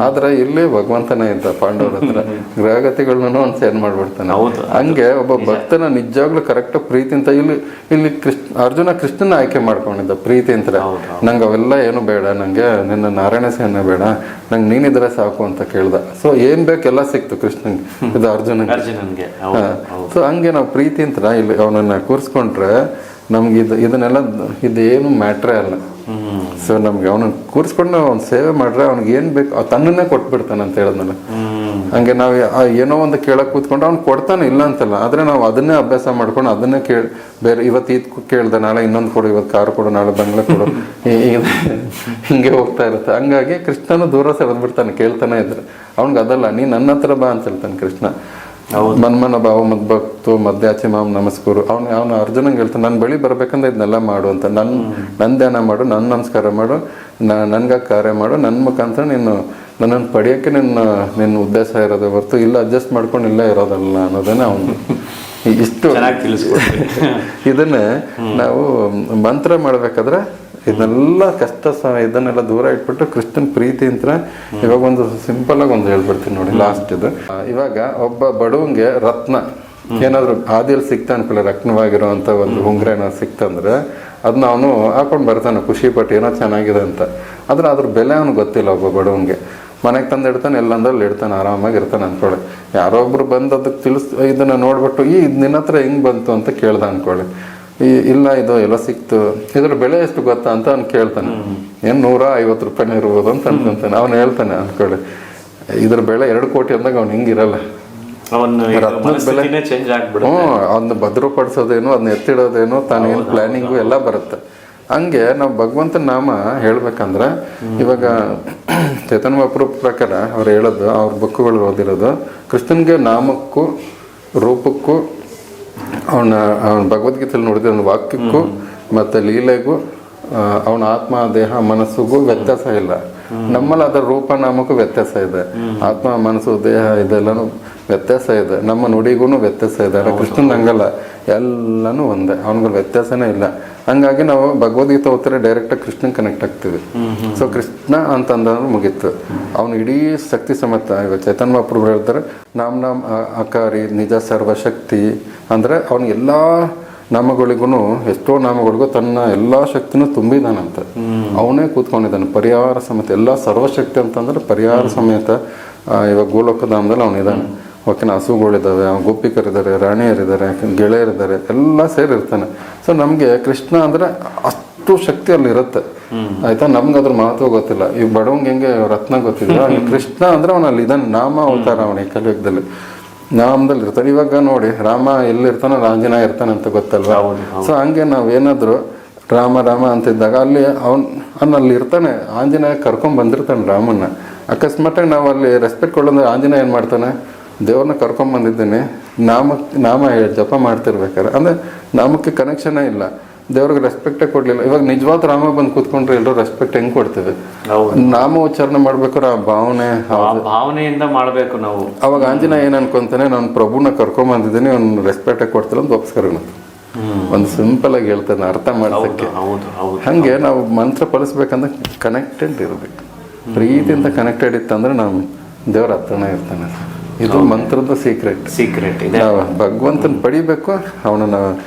ಆದ್ರೆ ಇಲ್ಲಿ ಭಗವಂತನೇ ಇದ್ದ ಪಾಂಡವರ ಹತ್ರ, ಗ್ರಹಗತಿಗಳನ್ನ ಅವ್ನು ಚೇಂಜ್ ಮಾಡ್ಬಿಡ್ತಾನೆ. ಹಂಗೆ ಒಬ್ಬ ಭಕ್ತನ ನಿಜವಾಗ್ಲೂ ಕರೆಕ್ಟ್ ಪ್ರೀತಿ ಅಂತ ಇಲ್ಲಿ ಅರ್ಜುನ ಕೃಷ್ಣನ ಆಯ್ಕೆ ಮಾಡ್ಕೊಂಡಿದ್ದ ಪ್ರೀತಿ ಅಂತ. ನಂಗೆ ಅವೆಲ್ಲ ಏನು ಬೇಡ, ನಂಗೆ ನಿನ್ನ ನಾರಾಯಣ ಸೇನೆ ಬೇಡ, ನಂಗೆ ನೀನಿದ್ರೆ ಸಾಕು ಅಂತ ಕೇಳ್ದ. ಸೊ ಏನ್ ಬೇಕೆಲ್ಲ ಸಿಕ್ತು ಕೃಷ್ಣನ್ಗೆ, ಇದು ಅರ್ಜುನನ್ಗೆ. ಸೊ ಹಂಗೆ ನಾವು ಪ್ರೀತಿ ಅಂತ ಇಲ್ಲಿ ಅವನನ್ನ ಕೂರಿಸ್ಕೊಂಡ್ರೆ ನಮ್ಗೆ ಇದನ್ನೆಲ್ಲ ಇದೇನು ಮ್ಯಾಟ್ರೇ ಅಲ್ಲ. ಸೊ ನಮ್ಗೆ ಅವನನ್ನ ಕೂರಿಸ್ಕೊಂಡು ಅವ್ನ ಸೇವೆ ಮಾಡ್ರೆ ಅವ್ನಿಗೆ ಏನ್ ಬೇಕು ತನ್ನನ್ನೇ ಕೊಟ್ಬಿಡ್ತಾನೆ ಅಂತ ಹೇಳಿದ್ನಲ್ಲ. ಹಂಗೆ ನಾವು ಏನೋ ಒಂದು ಕೇಳಕ್ ಕೂತ್ಕೊಂಡು ಅವ್ನು ಕೊಡ್ತಾನೆ, ಇಲ್ಲ ಅಂತಲ್ಲ. ಆದ್ರೆ ನಾವು ಅದನ್ನೇ ಅಭ್ಯಾಸ ಮಾಡ್ಕೊಂಡು ಅದನ್ನೇ ಬೇರೆ ಇವತ್ತು ಇದು ಕೇಳ್ದೆ, ನಾಳೆ ಇನ್ನೊಂದು ಕೊಡು, ಇವತ್ತು ಕಾರು ಕೊಡು, ನಾಳೆ ಬಂಗ್ಲೆ ಕೊಡು, ಹಿಂಗೆ ಹೋಗ್ತಾ ಇರುತ್ತೆ. ಹಂಗಾಗಿ ಕೃಷ್ಣನು ದೂರ ಸರಿದ್ಬಿಡ್ತಾನೆ ಕೇಳ್ತಾನೆ ಇದ್ರೆ. ಅವ್ನಿಗೆ ಅದಲ್ಲ, ನೀ ನನ್ನ ಹತ್ರ ಬಾ ಅಂತ ಹೇಳ್ತಾನೆ ಕೃಷ್ಣ. ಮನ್ಮನ ಭಾವ ಮದ್ಭಕ್ತು ಮಧ್ಯಾಚಿ ಮಾಮ್ ನಮಸ್ಕರು. ಅವನು ಅರ್ಜುನಂಗೆ ಹೇಳ್ತಾನೆ, ನನ್ನ ಬಳಿ ಬರ್ಬೇಕಂದ್ರೆ ಇದನ್ನೆಲ್ಲ ಮಾಡು ಅಂತ. ನನ್ನ ಧ್ಯಾನ ಮಾಡು, ನನ್ನ ನಮಸ್ಕಾರ ಮಾಡು, ನನ್ಗಾಗಿ ಕಾರ್ಯ ಮಾಡು, ನನ್ನ ಮುಖಾಂತರ ನೀನು ನನ್ನನ್ನು ಪಡೆಯೋಕ್ಕೆ ನಿನ್ನ ಉದ್ದೇಶ ಇರೋದೇ ಹೊರತು ಇಲ್ಲ ಅಡ್ಜಸ್ಟ್ ಮಾಡ್ಕೊಂಡು ಇಲ್ಲೇ ಇರೋದಲ್ಲ ಅನ್ನೋದನ್ನೇ ಅವನು ಇಷ್ಟು ಇದನ್ನೇ ನಾವು ಮಂತ್ರ ಮಾಡ್ಬೇಕಾದ್ರೆ ಇದನ್ನೆಲ್ಲ ಕಷ್ಟ ಇದನ್ನೆಲ್ಲ ದೂರ ಇಟ್ಬಿಟ್ಟು ಕೃಷ್ಣನ್ ಪ್ರೀತಿ ಅಂತ ಇವಾಗ ಒಂದು ಸಿಂಪಲ್ ಆಗಿ ಒಂದು ಹೇಳ್ಬಿಡ್ತೀನಿ ನೋಡಿ ಲಾಸ್ಟ್ ಇದು. ಇವಾಗ ಒಬ್ಬ ಬಡವಂಗೆ ರತ್ನ ಏನಾದ್ರು ಆದಿಯಲ್ಲಿ ಸಿಕ್ತಾ ಅನ್ಕೊಳ್ಳಿ, ರತ್ನವಾಗಿರುವಂತ ಒಂದು ಉಂಗ್ರ ಏನಾದ್ರು ಸಿಕ್ತಂದ್ರೆ ಅದನ್ನ ಅವನು ಹಾಕೊಂಡು ಬರ್ತಾನೆ ಖುಷಿ ಪಟ್ಟು, ಏನೋ ಚೆನ್ನಾಗಿದೆ ಅಂತ. ಆದ್ರೆ ಅದ್ರ ಬೆಲೆ ಅವ್ನಿಗೆ ಗೊತ್ತಿಲ್ಲ. ಒಬ್ಬ ಬಡವಂಗೆ ಮನೆಗೆ ತಂದು ಇಡ್ತಾನೆ, ಎಲ್ಲಂದ್ರಲ್ಲಿ ಇಡ್ತಾನೆ, ಆರಾಮಾಗಿ ಇರ್ತಾನೆ ಅನ್ಕೊಳ್ಳಿ. ಯಾರೋ ಒಬ್ರು ಬಂದು ಅದಕ್ಕೆ ಇದನ್ನ ನೋಡ್ಬಿಟ್ಟು ಇದು ನಿನ್ನ ಹತ್ರ ಹೆಂಗ್ ಬಂತು ಅಂತ ಕೇಳ್ದ ಅನ್ಕೊಳ್ಳಿ. ಇಲ್ಲ ಇದು ಎಲ್ಲ ಸಿಕ್ತು, ಇದ್ರ ಬೆಲೆ ಎಷ್ಟು ಗೊತ್ತಾ ಅಂತ ಅವ್ನು ಕೇಳ್ತಾನೆ. ಏನ್ 150 ರೂಪಾಯಿನೇ ಇರ್ಬೋದು ಅಂತ ಅನ್ಕೊಂತಾನೆ. ಅವ್ನು ಹೇಳ್ತಾನೆ ಅನ್ಕೊಳ್ಳಿ, ಇದ್ರ ಬೆಲೆ 2 ಕೋಟಿ ಅಂದಾಗ ಅವ್ನು ಹಿಂಗಿರಲ್ಲ. ರತ್ನದ ಬೆಲೆ ಅದನ್ನ ಭದ್ರಪಡಿಸೋದೇನು, ಅದನ್ನ ಎತ್ತಿಡೋದೇನು, ತಾನೇನು ಪ್ಲಾನಿಂಗು ಎಲ್ಲ ಬರುತ್ತೆ. ಹಂಗೆ ನಾವು ಭಗವಂತನ ನಾಮ ಹೇಳ್ಬೇಕಂದ್ರೆ ಇವಾಗ ಚೇತನ ಮಹಾಪ್ರಭು ಪ್ರಕಾರ ಅವ್ರು ಹೇಳೋದು, ಅವ್ರ ಬುಕ್ಗಳು ಓದಿರೋದು, ಕೃಷ್ಣನ್ಗೆ ನಾಮಕ್ಕೂ ರೂಪಕ್ಕೂ ಅವನ ಭಗವದ್ಗೀತೆಯಲ್ಲಿ ನೋಡಿದ ಒಂದು ವಾಕ್ಯಕ್ಕೂ ಮತ್ತೆ ಲೀಲೆಗೂ ಅವನ ಆತ್ಮ ದೇಹ ಮನಸ್ಸಿಗೂ ವ್ಯತ್ಯಾಸ ಇಲ್ಲ. ನಮ್ಮಲ್ಲಿ ಅದರ ರೂಪ ನಾಮಕ್ಕೂ ವ್ಯತ್ಯಾಸ ಇದೆ, ಆತ್ಮ ಮನಸ್ಸು ದೇಹ ಇದೆಲ್ಲನೂ ವ್ಯತ್ಯಾಸ ಇದೆ, ನಮ್ಮ ನುಡಿಗೂ ವ್ಯತ್ಯಾಸ ಇದೆ. ಕೃಷ್ಣನ್ ಹಂಗಲ್ಲ, ಎಲ್ಲನೂ ಒಂದೇ, ಅವನಿಗೆ ವ್ಯತ್ಯಾಸನೇ ಇಲ್ಲ. ಹಂಗಾಗಿ ನಾವು ಭಗವದ್ಗೀತೆ ಓದ್ತಾರೆ ಡೈರೆಕ್ಟ್ ಆಗಿ ಕೃಷ್ಣನ್ ಕನೆಕ್ಟ್ ಆಗ್ತೀವಿ. ಸೊ ಕೃಷ್ಣ ಅಂತಂದ್ರೆ ಮುಗೀತು, ಅವನು ಇಡೀ ಶಕ್ತಿ ಸಮೇತ. ಇವಾಗ ಚೇತನ್ ಮಹಾಪ್ರಭು ಹೇಳ್ತಾರೆ, ನಾಮ್ ಅಕಾರಿ ನಿಜ ಸರ್ವಶಕ್ತಿ ಅಂದ್ರೆ ಅವನು ಎಲ್ಲಾ ನಾಮಗಳಿಗೂ ಎಷ್ಟೋ ನಾಮಗಳಿಗೂ ತನ್ನ ಎಲ್ಲಾ ಶಕ್ತಿನೂ ತುಂಬಿದಾನಂತ. ಅವನೇ ಕೂತ್ಕೊಂಡಿದ್ದಾನೆ ಪರಿಹಾರ ಸಮೇತ, ಎಲ್ಲ ಸರ್ವಶಕ್ತಿ ಅಂತಂದ್ರೆ ಪರಿಹಾರ ಸಮೇತ. ಇವಾಗ ಗೋಲೋಕಧಾಮದಲ್ಲಿ ಅವನಿದ್ದಾನೆ. ಓಕೆನಾ, ಹಸುಗಳಿದ್ದಾವೆ, ಗೋಪಿಕರಿದ್ದಾರೆ, ರಾಣಿಯರಿದ್ದಾರೆ, ಗೆಳೆಯರಿದ್ದಾರೆ, ಎಲ್ಲ ಸೇರಿರ್ತಾನೆ. ಸೊ ನಮ್ಗೆ ಕೃಷ್ಣ ಅಂದ್ರೆ ಅಷ್ಟು ಶಕ್ತಿ ಅಲ್ಲಿ ಇರುತ್ತೆ, ಆಯ್ತಾ. ನಮ್ಗೆ ಅದ್ರ ಮಹತ್ವ ಗೊತ್ತಿಲ್ಲ. ಈ ಬಡವಂಗೆ ಹೆಂಗೆ ರತ್ನ ಗೊತ್ತಿಲ್ಲ, ಕೃಷ್ಣ ಅಂದ್ರೆ ಅವನಲ್ಲಿ ಇದಾನೆ, ನಾಮ ಅವತಾರ ಅವನಿಗೆ ಕಲಿಯುಗದಲ್ಲಿ ನಾಮದಲ್ಲಿ ಇರ್ತಾನೆ. ಇವಾಗ ನೋಡಿ ರಾಮ ಎಲ್ಲಿರ್ತಾನೆ, ಆಂಜನೇಯ ಇರ್ತಾನೆ ಅಂತ ಗೊತ್ತಲ್ವಾ. ಸೊ ಹಂಗೆ ನಾವೇನಾದ್ರು ರಾಮ ರಾಮ ಅಂತಿದ್ದಾಗ ಅಲ್ಲಿ ಅಲ್ಲಿ ಇರ್ತಾನೆ, ಆಂಜನೇಯ ಕರ್ಕೊಂಡ್ ಬಂದಿರ್ತಾನೆ ರಾಮನ್ನ. ಅಕಸ್ಮಾತಾಗಿ ನಾವು ಅಲ್ಲಿ ರೆಸ್ಪೆಕ್ಟ್ ಕೊಡೋದ್ರೆ ಆಂಜನೇಯ ಏನ್ ಮಾಡ್ತಾನೆ, ದೇವ್ರನ್ನ ಕರ್ಕೊಂಡ್ ಬಂದಿದ್ದೀನಿ, ನಾಮ ಜಪ ಮಾಡ್ತಿರ್ಬೇಕಾರೆ ಅಂದ್ರೆ ನಾಮಕ್ಕೆ ಕನೆಕ್ಷನೇ ಇಲ್ಲ, ದೇವ್ರಿಗೆ ರೆಸ್ಪೆಕ್ಟೇ ಕೊಡ್ಲಿಲ್ಲ. ಇವಾಗ ನಿಜವಾದ ರಾಮ ಬಂದು ಕೂತ್ಕೊಂಡ್ರೆ ಎಲ್ಲರೂ ರೆಸ್ಪೆಕ್ಟ್ ಹೆಂಗ್ ಕೊಡ್ತೀವಿ? ನಾಮ ಉಚ್ಚಾರಣೆ ಮಾಡ್ಬೇಕಾದ್ರೆ ಆ ಭಾವನೆಯಿಂದ ಮಾಡ್ಬೇಕು ನಾವು. ಅವಾಗ ಆಂಜನೇಯ ಏನ್ ಅನ್ಕೊಂತಾನೆ, ನಾನು ಪ್ರಭುನ ಕರ್ಕೊಂಡ್ ಬಂದಿದ್ದೀನಿ, ಅವ್ನು ರೆಸ್ಪೆಕ್ಟೇ ಕೊಡ್ತಿಲ್ಲ ಅಂತ ಒಪ್ಸ್ಕರ. ಒಂದು ಸಿಂಪಲ್ ಆಗಿ ಹೇಳ್ತಾನೆ ಅರ್ಥ ಮಾಡ್ಸಕ್ಕೆ. ಹಂಗೆ ನಾವು ಮಂತ್ರ ಫಲಿಸ್ಬೇಕಂದ್ರೆ ಕನೆಕ್ಟೆಡ್ ಇರ್ಬೇಕು, ಪ್ರೀತಿಯಿಂದ ಕನೆಕ್ಟೆಡ್ ಇತ್ತಂದ್ರೆ ನಾವು ದೇವ್ರ ಹತ್ರನೇ ಇರ್ತಾನೆ. ಇದು ಮಂತ್ರದ ಸೀಕ್ರೆಟ್. ಭಗವಂತನ ಪಡಿಬೇಕು, ಅವನನ್ನ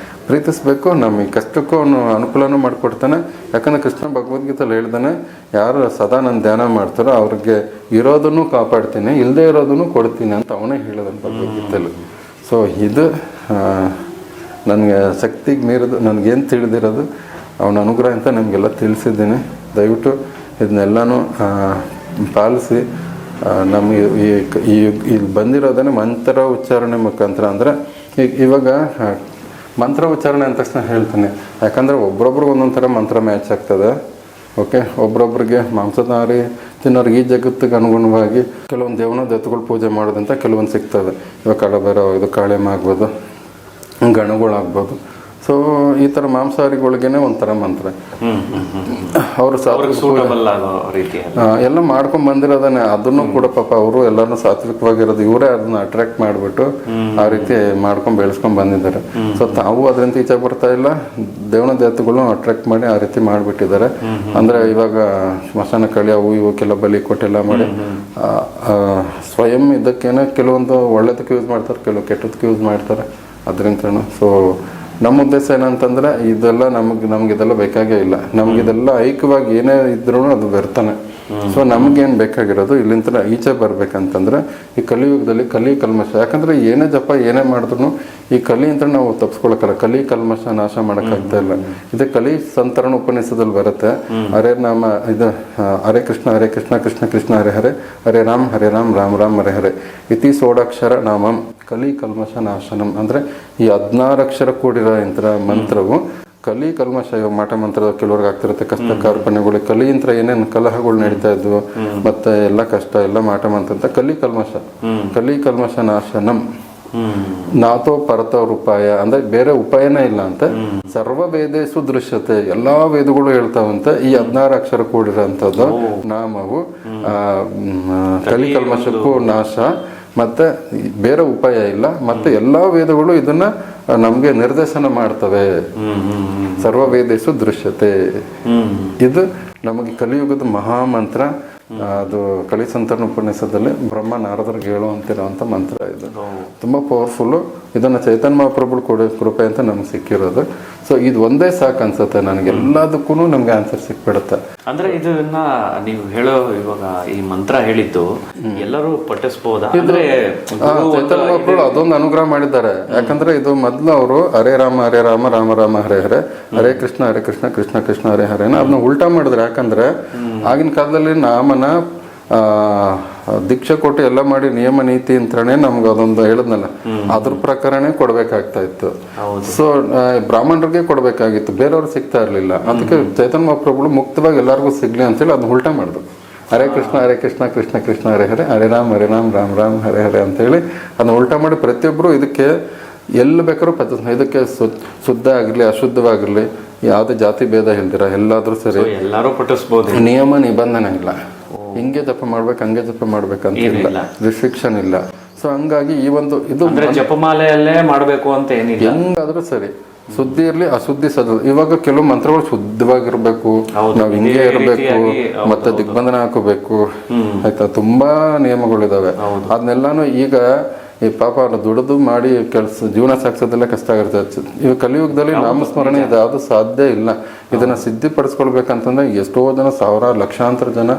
ಪ್ರೀತಿಸ್ಬೇಕು, ನಮಗೆ ಕಷ್ಟಕ್ಕೂ ಅವನು ಅನುಕೂಲನೂ ಮಾಡಿಕೊಡ್ತಾನೆ. ಯಾಕಂದ್ರೆ ಕೃಷ್ಣ ಭಗವದ್ಗೀತೆಯಲ್ಲಿ ಹೇಳ್ತಾನೆ, ಯಾರು ಸದಾ ನನ್ನ ಧ್ಯಾನ ಮಾಡ್ತಾರೋ ಅವ್ರಿಗೆ ಇರೋದನ್ನು ಕಾಪಾಡ್ತೀನಿ, ಇಲ್ಲದೆ ಇರೋದನ್ನು ಕೊಡ್ತೀನಿ ಅಂತ ಅವನೇ ಹೇಳಿದಾನೆ ಭಗವದ್ಗೀತೆಯಲ್ಲಿ. ಸೊ ಇದು ನನಗೆ ಶಕ್ತಿಗೆ ಮೀರಿದು ನನಗೇನು ತಿಳಿದಿರೋದು ಅವನ ಅನುಗ್ರಹ ಅಂತ ನಮಗೆಲ್ಲ ತಿಳಿಸಿದ್ದೀನಿ. ದಯವಿಟ್ಟು ಇದನ್ನೆಲ್ಲನೂ ಪಾಲಿಸಿ ನಮಗೆ ಇಲ್ಲಿ ಬಂದಿರೋದನ್ನೇ ಮಂತ್ರ ಉಚ್ಚಾರಣೆ ಮುಖಾಂತರ. ಅಂದರೆ ಇವಾಗ ಮಂತ್ರ ಉಚ್ಚಾರಣೆ ಅಂದ ತಕ್ಷಣ ಹೇಳ್ತೀನಿ, ಯಾಕಂದರೆ ಒಬ್ರೊಬ್ರಿಗೆ ಒಂದೊಂದು ಥರ ಮಂತ್ರ ಮ್ಯಾಚ್ ಆಗ್ತದೆ. ಓಕೆ, ಒಬ್ರೊಬ್ರಿಗೆ ಮಾಂಸಾಹಾರಿ ತಿನ್ನೋರಿಗೆ ಈ ಜಗತ್ತಿಗೆ ಅನುಗುಣವಾಗಿ ಕೆಲವೊಂದು ದೇವನ ದತ್ತುಗಳು ಪೂಜೆ ಮಾಡೋದಂತ ಕೆಲವೊಂದು ಸಿಗ್ತದೆ. ಇವಾಗ ಕಳಬೇರ ಇದು ಕಾಳೆಮ ಆಗ್ಬೋದು, ಗಣಗಳಾಗ್ಬೋದು. ಸೊ ಈ ಥರ ಮಾಂಸಾಹಾರಿಗಳಿಗೇನೆ ಒಂಥರ ಮಂತ್ರ. ಅವರು ಸೂಟಬಲ್ ಆಗೋ ರೀತಿ ಎಲ್ಲ ಮಾಡ್ಕೊಂಡ್ ಬಂದಿರೋದನ್ನೇ ಅದನ್ನು ಕೂಡ ಪಾಪ ಅವರು ಎಲ್ಲರೂ ಸಾತ್ವಿಕವಾಗಿರೋದು ಇವರೇ ಅದನ್ನ ಅಟ್ರಾಕ್ಟ್ ಮಾಡಿಬಿಟ್ಟು ಆ ರೀತಿ ಮಾಡ್ಕೊಂಡ್ ಬೆಳೆಸ್ಕೊಂಡ್ ಬಂದಿದ್ದಾರೆ. ಸೊ ತಾವು ಅದರಿಂದ ಈಚೆ ಬರ್ತಾ ಇಲ್ಲ, ದೇವನ ದೇವತೆಗಳನ್ನ ಅಟ್ರಾಕ್ಟ್ ಮಾಡಿ ಆ ರೀತಿ ಮಾಡಿಬಿಟ್ಟಿದ್ದಾರೆ. ಅಂದ್ರೆ ಇವಾಗ ಸ್ಮಶಾನ ಕಳಿ ಅವು ಇವಕ್ಕೆಲ್ಲ ಬಲಿ ಕೊಟ್ಟೆಲ್ಲ ಮಾಡಿ ಸ್ವಯಂ ಇದಕ್ಕೇನೆ ಕೆಲವೊಂದು ಒಳ್ಳೇದಕ್ಕೆ ಯೂಸ್ ಮಾಡ್ತಾರೆ, ಕೆಲವು ಕೆಟ್ಟದಕ್ಕೆ ಯೂಸ್ ಮಾಡ್ತಾರೆ ಅದರಿಂದ. ಸೊ ನಮ್ಮ ಉದ್ದೇಶ ಏನಂತಂದ್ರೆ ಇದೆಲ್ಲ ನಮ್ಗಿದೆಲ್ಲ ಬೇಕಾಗೇ ಇಲ್ಲ. ನಮ್ಗಿದೆಲ್ಲ ಐಕ್ಯವಾಗಿ ಏನೇ ಇದ್ರೂ ಅದು ವ್ಯರ್ಥನೆ. ಸೊ ನಮ್ಗೇನು ಬೇಕಾಗಿರೋದು ಇಲ್ಲಿಂದ ಈಚೆ ಬರ್ಬೇಕಂತಂದ್ರೆ ಈ ಕಲಿಯುಗದಲ್ಲಿ ಕಲಿ ಕಲ್ಮಶ, ಯಾಕಂದ್ರೆ ಏನೇ ಜಪ ಏನೇ ಮಾಡಿದ್ರು ಈ ಕಲಿ ಅಂತ ನಾವು ತಪ್ಸ್ಕೊಳಕಲ್ಲ. ಕಲಿ ಕಲ್ಮಶ ನಾಶ ಮಾಡೋಕ್ಕಾಗ್ತಾ ಇಲ್ಲ. ಇದು ಕಲಿ ಸಂತರಣ ಉಪನಿಷದಲ್ಲಿ ಬರುತ್ತೆ. ಹರೇ ನಾಮ ಇದು ಹರೇ ಕೃಷ್ಣ ಕೃಷ್ಣ ಕೃಷ್ಣ ಹರೇ ಹರೇ, ಹರೇ ರಾಮ್ ರಾಮ್ ರಾಮ್ ಹರೇ ಹರೇ, ಇತಿ ಸೋಡಾಕ್ಷರ ನಾಮಂ ಕಲಿ ಕಲ್ಮಶ ನಾಶನಂ. ಅಂದ್ರೆ ಈ 16 ಅಕ್ಷರ ಕೂಡಿರೋ ಯಂತ್ರ ಮಂತ್ರವು ಕಲಿ ಕಲ್ಮಶ. ಮಾಟ ಮಂತ್ರದ ಕೆಲವ್ರಿಗೆ ಆಗ್ತಿರುತ್ತೆ ಕಷ್ಟ ಕಾರ್ಪಣ್ಯಗಳು, ಕಲಿ ಯಂತ್ರ ಏನೇನು ಕಲಹಗಳು ನಡೀತಾ ಇದ್ವು ಮತ್ತೆ ಎಲ್ಲ ಕಷ್ಟ ಎಲ್ಲ ಮಾಟ ಮಂತ್ರ ಅಂತ ಕಲಿ ಕಲ್ಮಶ ನಾಶನಂ. ನಾತೋ ಪರತವ್ರ ಉಪಾಯ ಅಂದ್ರೆ ಬೇರೆ ಉಪಾಯನೇ ಇಲ್ಲ ಅಂತ. ಸರ್ವ ವೇದೇಶು ದೃಶ್ಯತೆ, ಎಲ್ಲಾ ವೇದಗಳು ಹೇಳ್ತಾವಂತೆ ಈ 16 ಅಕ್ಷರ ಕೂಡಿರೋಂಥದ್ದು ನಾಮವು ಕಲಿ ಕಲ್ಮಶಕ್ಕೂ ನಾಶ, ಮತ್ತೆ ಬೇರೆ ಉಪಾಯ ಇಲ್ಲ. ಮತ್ತೆ ಎಲ್ಲಾ ವೇದಗಳು ಇದನ್ನ ನಮ್ಗೆ ನಿರ್ದೇಶನ ಮಾಡ್ತವೆ. ಸರ್ವ ವೇದೇಶು ದೃಶ್ಯತೆ, ಇದು ನಮಗೆ ಕಲಿಯುಗದ ಮಹಾಮಂತ್ರ. ಅದು ಕಲಿ ಸಂತರಣ ಉಪನ್ಯಾಸದಲ್ಲಿ ಬ್ರಹ್ಮ ನಾರದರಿಗೆ ಹೇಳುವಂತಿರುವಂತ ಮಂತ್ರ. ಇದು ತುಂಬಾ ಪವರ್ಫುಲ್. ಇದನ್ನ ಚೈತನ್ಯ ಮಹಾಪ್ರಭುಗಳು ಕೃಪೆ ಅಂತ ನಮ್ಗೆ ಸಿಕ್ಕಿರೋದು. ಸೊ ಇದು ಒಂದೇ ಸಾಕು ಅನ್ಸುತ್ತೆ ನನಗೆ, ಎಲ್ಲದಕ್ಕೂ ನಮ್ಗೆ ಆನ್ಸರ್ ಸಿಕ್ಬಿಡುತ್ತೆ. ಅಂದ್ರೆ ಇದನ್ನ ನೀವು ಹೇಳೋ ಇವಾಗ ಈ ಮಂತ್ರ ಹೇಳಿದ್ದು ಎಲ್ಲರೂ ಪಠಿಸಬಹುದಾ? ಅಂದ್ರೆ ಚೈತನ್ಯ ಮಹಾಪ್ರಭುಗಳು ಅದೊಂದು ಅನುಗ್ರಹ ಮಾಡಿದ್ದಾರೆ. ಯಾಕಂದ್ರೆ ಇದು ಮೊದ್ಲು ಅವರು ಹರೇ ರಾಮ ರಾಮ ರಾಮ ಹರೇ ಹರೇ, ಹರೇ ಕೃಷ್ಣ ಕೃಷ್ಣ ಕೃಷ್ಣ ಹರೇ ಹರೇನ ಅದನ್ನ ಉಲ್ಟಾ ಮಾಡಿದ್ರು. ಯಾಕಂದ್ರೆ ಆಗಿನ ಕಾಲದಲ್ಲಿ ನಾಮನ ದೀಕ್ಷೆ ಕೊಟ್ಟು ಎಲ್ಲ ಮಾಡಿ ನಿಯಮ ನೀತಿ ಅಂತಾನೆ ನಮ್ಗೆ ಅದೊಂದು ಹೇಳದ್ನಲ್ಲ, ಅದ್ರ ಪ್ರಕಾರನೇ ಕೊಡ್ಬೇಕಾಗ್ತಾ ಇತ್ತು. ಸೊ ಬ್ರಾಹ್ಮಣರಿಗೆ ಕೊಡ್ಬೇಕಾಗಿತ್ತು, ಬೇರೆಯವ್ರು ಸಿಗ್ತಾ ಇರ್ಲಿಲ್ಲ. ಅದಕ್ಕೆ ಚೈತನ್ಯ ಮಹಾಪ್ರಭುಗಳು ಮುಕ್ತವಾಗಿ ಎಲ್ಲರಿಗೂ ಸಿಗ್ಲಿ ಅಂತೇಳಿ ಅದನ್ನ ಉಲ್ಟಾ ಮಾಡಿದ್ರು. ಹರೇ ಕೃಷ್ಣ ಕೃಷ್ಣ ಹರೇ ಹರೇ, ಹರೇ ರಾಮ್ ರಾಮ್ ರಾಮ್ ಹರೇ ಹರೇ ಅಂತೇಳಿ ಅದನ್ನ ಉಲ್ಟಾ ಮಾಡಿ ಪ್ರತಿಯೊಬ್ಬರು ಇದಕ್ಕೆ ಎಲ್ಲಿ ಬೇಕಾದ್ರೂ ಇದಕ್ಕೆ ಶುದ್ಧ ಆಗಿರ್ಲಿ ಅಶುದ್ಧವಾಗಿರ್ಲಿ ಯಾವುದೇ ಜಾತಿ ಭೇದ ಇಲ್ದಿರ ಎಲ್ಲಾದ್ರೂ ಸರಿ ಎಲ್ಲರೂ ಪಠಿಸಬಹುದು. ನಿಯಮ ನಿಬಂಧನೆ ಇಲ್ಲ, ಹಿಂಗೆ ಜಪ ಮಾಡ್ಬೇಕು ಹಂಗೆ ಜಪ ಮಾಡ್ಬೇಕಂತ ಇಲ್ಲ, ರಿಸ್ಟ್ರಿಕ್ಷನ್ ಇಲ್ಲ. ಸೊ ಹಂಗಾಗಿ ಈ ಒಂದು ಇದು ಜಪಮಾಲೆಯಲ್ಲೇ ಮಾಡ್ಬೇಕು ಅಂತ ಏನಿಲ್ಲ, ಹೆಂಗಾದ್ರೂ ಸರಿ. ಸುದ್ದಿ ಇರ್ಲಿ ಅಶುದ್ಧಿ ಸದ. ಇವಾಗ ಕೆಲವು ಮಂತ್ರಗಳು ಶುದ್ಧವಾಗಿರ್ಬೇಕು, ನಾವ್ ಹಿಂಗೆ ಇರ್ಬೇಕು, ಮತ್ತೆ ದಿಗ್ಬಂಧನ ಹಾಕೋಬೇಕು, ಆಯ್ತಾ, ತುಂಬಾ ನಿಯಮಗಳಿದಾವೆ. ಅದನ್ನೆಲ್ಲಾನು ಈಗ ಈ ಪಾಪ ದುಡಿದು ಮಾಡಿ ಜೀವನ ಸಾಗಿಸೋದೆಲ್ಲ ಕಷ್ಟ ಆಗಿರ್ತದೆ. ಇವಾಗ ಕಲಿಯುಗದಲ್ಲಿ ನಾಮಸ್ಮರಣೆ ಇದು ಯಾವುದು ಸಾಧ್ಯ ಇಲ್ಲ. ಇದನ್ನ ಸಿದ್ಧಿ ಪಡಿಸ್ಕೊಳ್ಬೇಕಂತಂದ್ರೆ ಎಷ್ಟೋ ಜನ ಸಾವಿರಾರು ಲಕ್ಷಾಂತರ ಜನ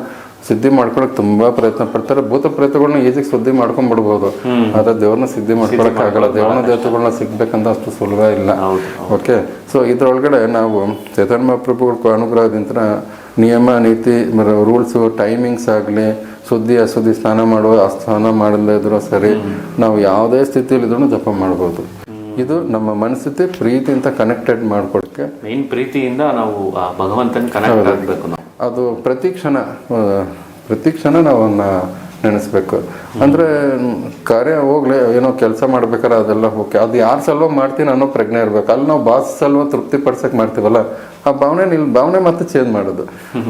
ಸಿದ್ಧಿ ಮಾಡ್ಕೊಳಕ್ ತುಂಬಾ ಪ್ರಯತ್ನ ಪಡ್ತಾರೆ. ಭೂತ ಪ್ರೇತಗಳನ್ನ ಈಜಿಗೆ ಸುದ್ದಿ ಮಾಡ್ಕೊಂಡ್ಬಿಡ್ಬೋದು, ಆದ್ರೆ ದೇವ್ರನ್ನ ಸಿದ್ಧಿ ಮಾಡ್ಕೊಳಕ್ ಆಗಲ್ಲ. ದೇವನ ದೇವತೆಗಳನ್ನ ಸಿಗ್ಬೇಕಂತ ಅಷ್ಟು ಸುಲಭ ಇಲ್ಲ. ಓಕೆ, ಸೊ ಇದ್ರೊಳಗಡೆ ನಾವು ಚೈತನ್ಯ ಮಹಾಪ್ರಭುಗಳ ಅನುಗ್ರಹದಿಂದ ನಿಯಮ ನೀತಿ ರೂಲ್ಸು ಟೈಮಿಂಗ್ಸ್ ಆಗಲಿ, ಶುದ್ಧಿ ಅಶುದ್ಧಿ ಸ್ನಾನ ಮಾಡಲ್ಲೇ ಇದ್ರು ಸರಿ, ನಾವು ಯಾವುದೇ ಸ್ಥಿತಿಯಲ್ಲಿ ಇದ್ರೂ ಜಪ ಮಾಡ್ಬೋದು. ಇದು ನಮ್ಮ ಮನಸ್ಥಿತಿ ಪ್ರೀತಿಯಿಂದ ಕನೆಕ್ಟೆಡ್ ಮಾಡ್ಕೊಡಕ್ಕೆ, ಮೇನ್ ಪ್ರೀತಿಯಿಂದ ನಾವು ಭಗವಂತನ ಕನೆಕ್ಟ್ ಆಗಬೇಕು. ಅದು ಪ್ರತಿ ಕ್ಷಣ ನಾವನ್ನ ನೆನೆಸ್ಬೇಕು. ಅಂದ್ರೆ ಕಾರ್ಯ ಹೋಗ್ಲಿ, ಏನೋ ಕೆಲಸ ಮಾಡ್ಬೇಕಾದ್ರೆ ಅದೆಲ್ಲ ಓಕೆ, ಅದು ಯಾರ ಸಲ್ವ ಮಾಡ್ತೀನಿ ಅನ್ನೋ ಪ್ರಜ್ಞೆ ಇರ್ಬೇಕು. ಅಲ್ಲಿ ನಾವು ಬಾಸ್ ಸಲ್ವ ತೃಪ್ತಿ ಪಡ್ಸಕ್ ಮಾಡ್ತೀವಲ್ಲ, ಆ ಭಾವನೆ ಮತ್ತೆ ಚೇಂಜ್ ಮಾಡೋದು.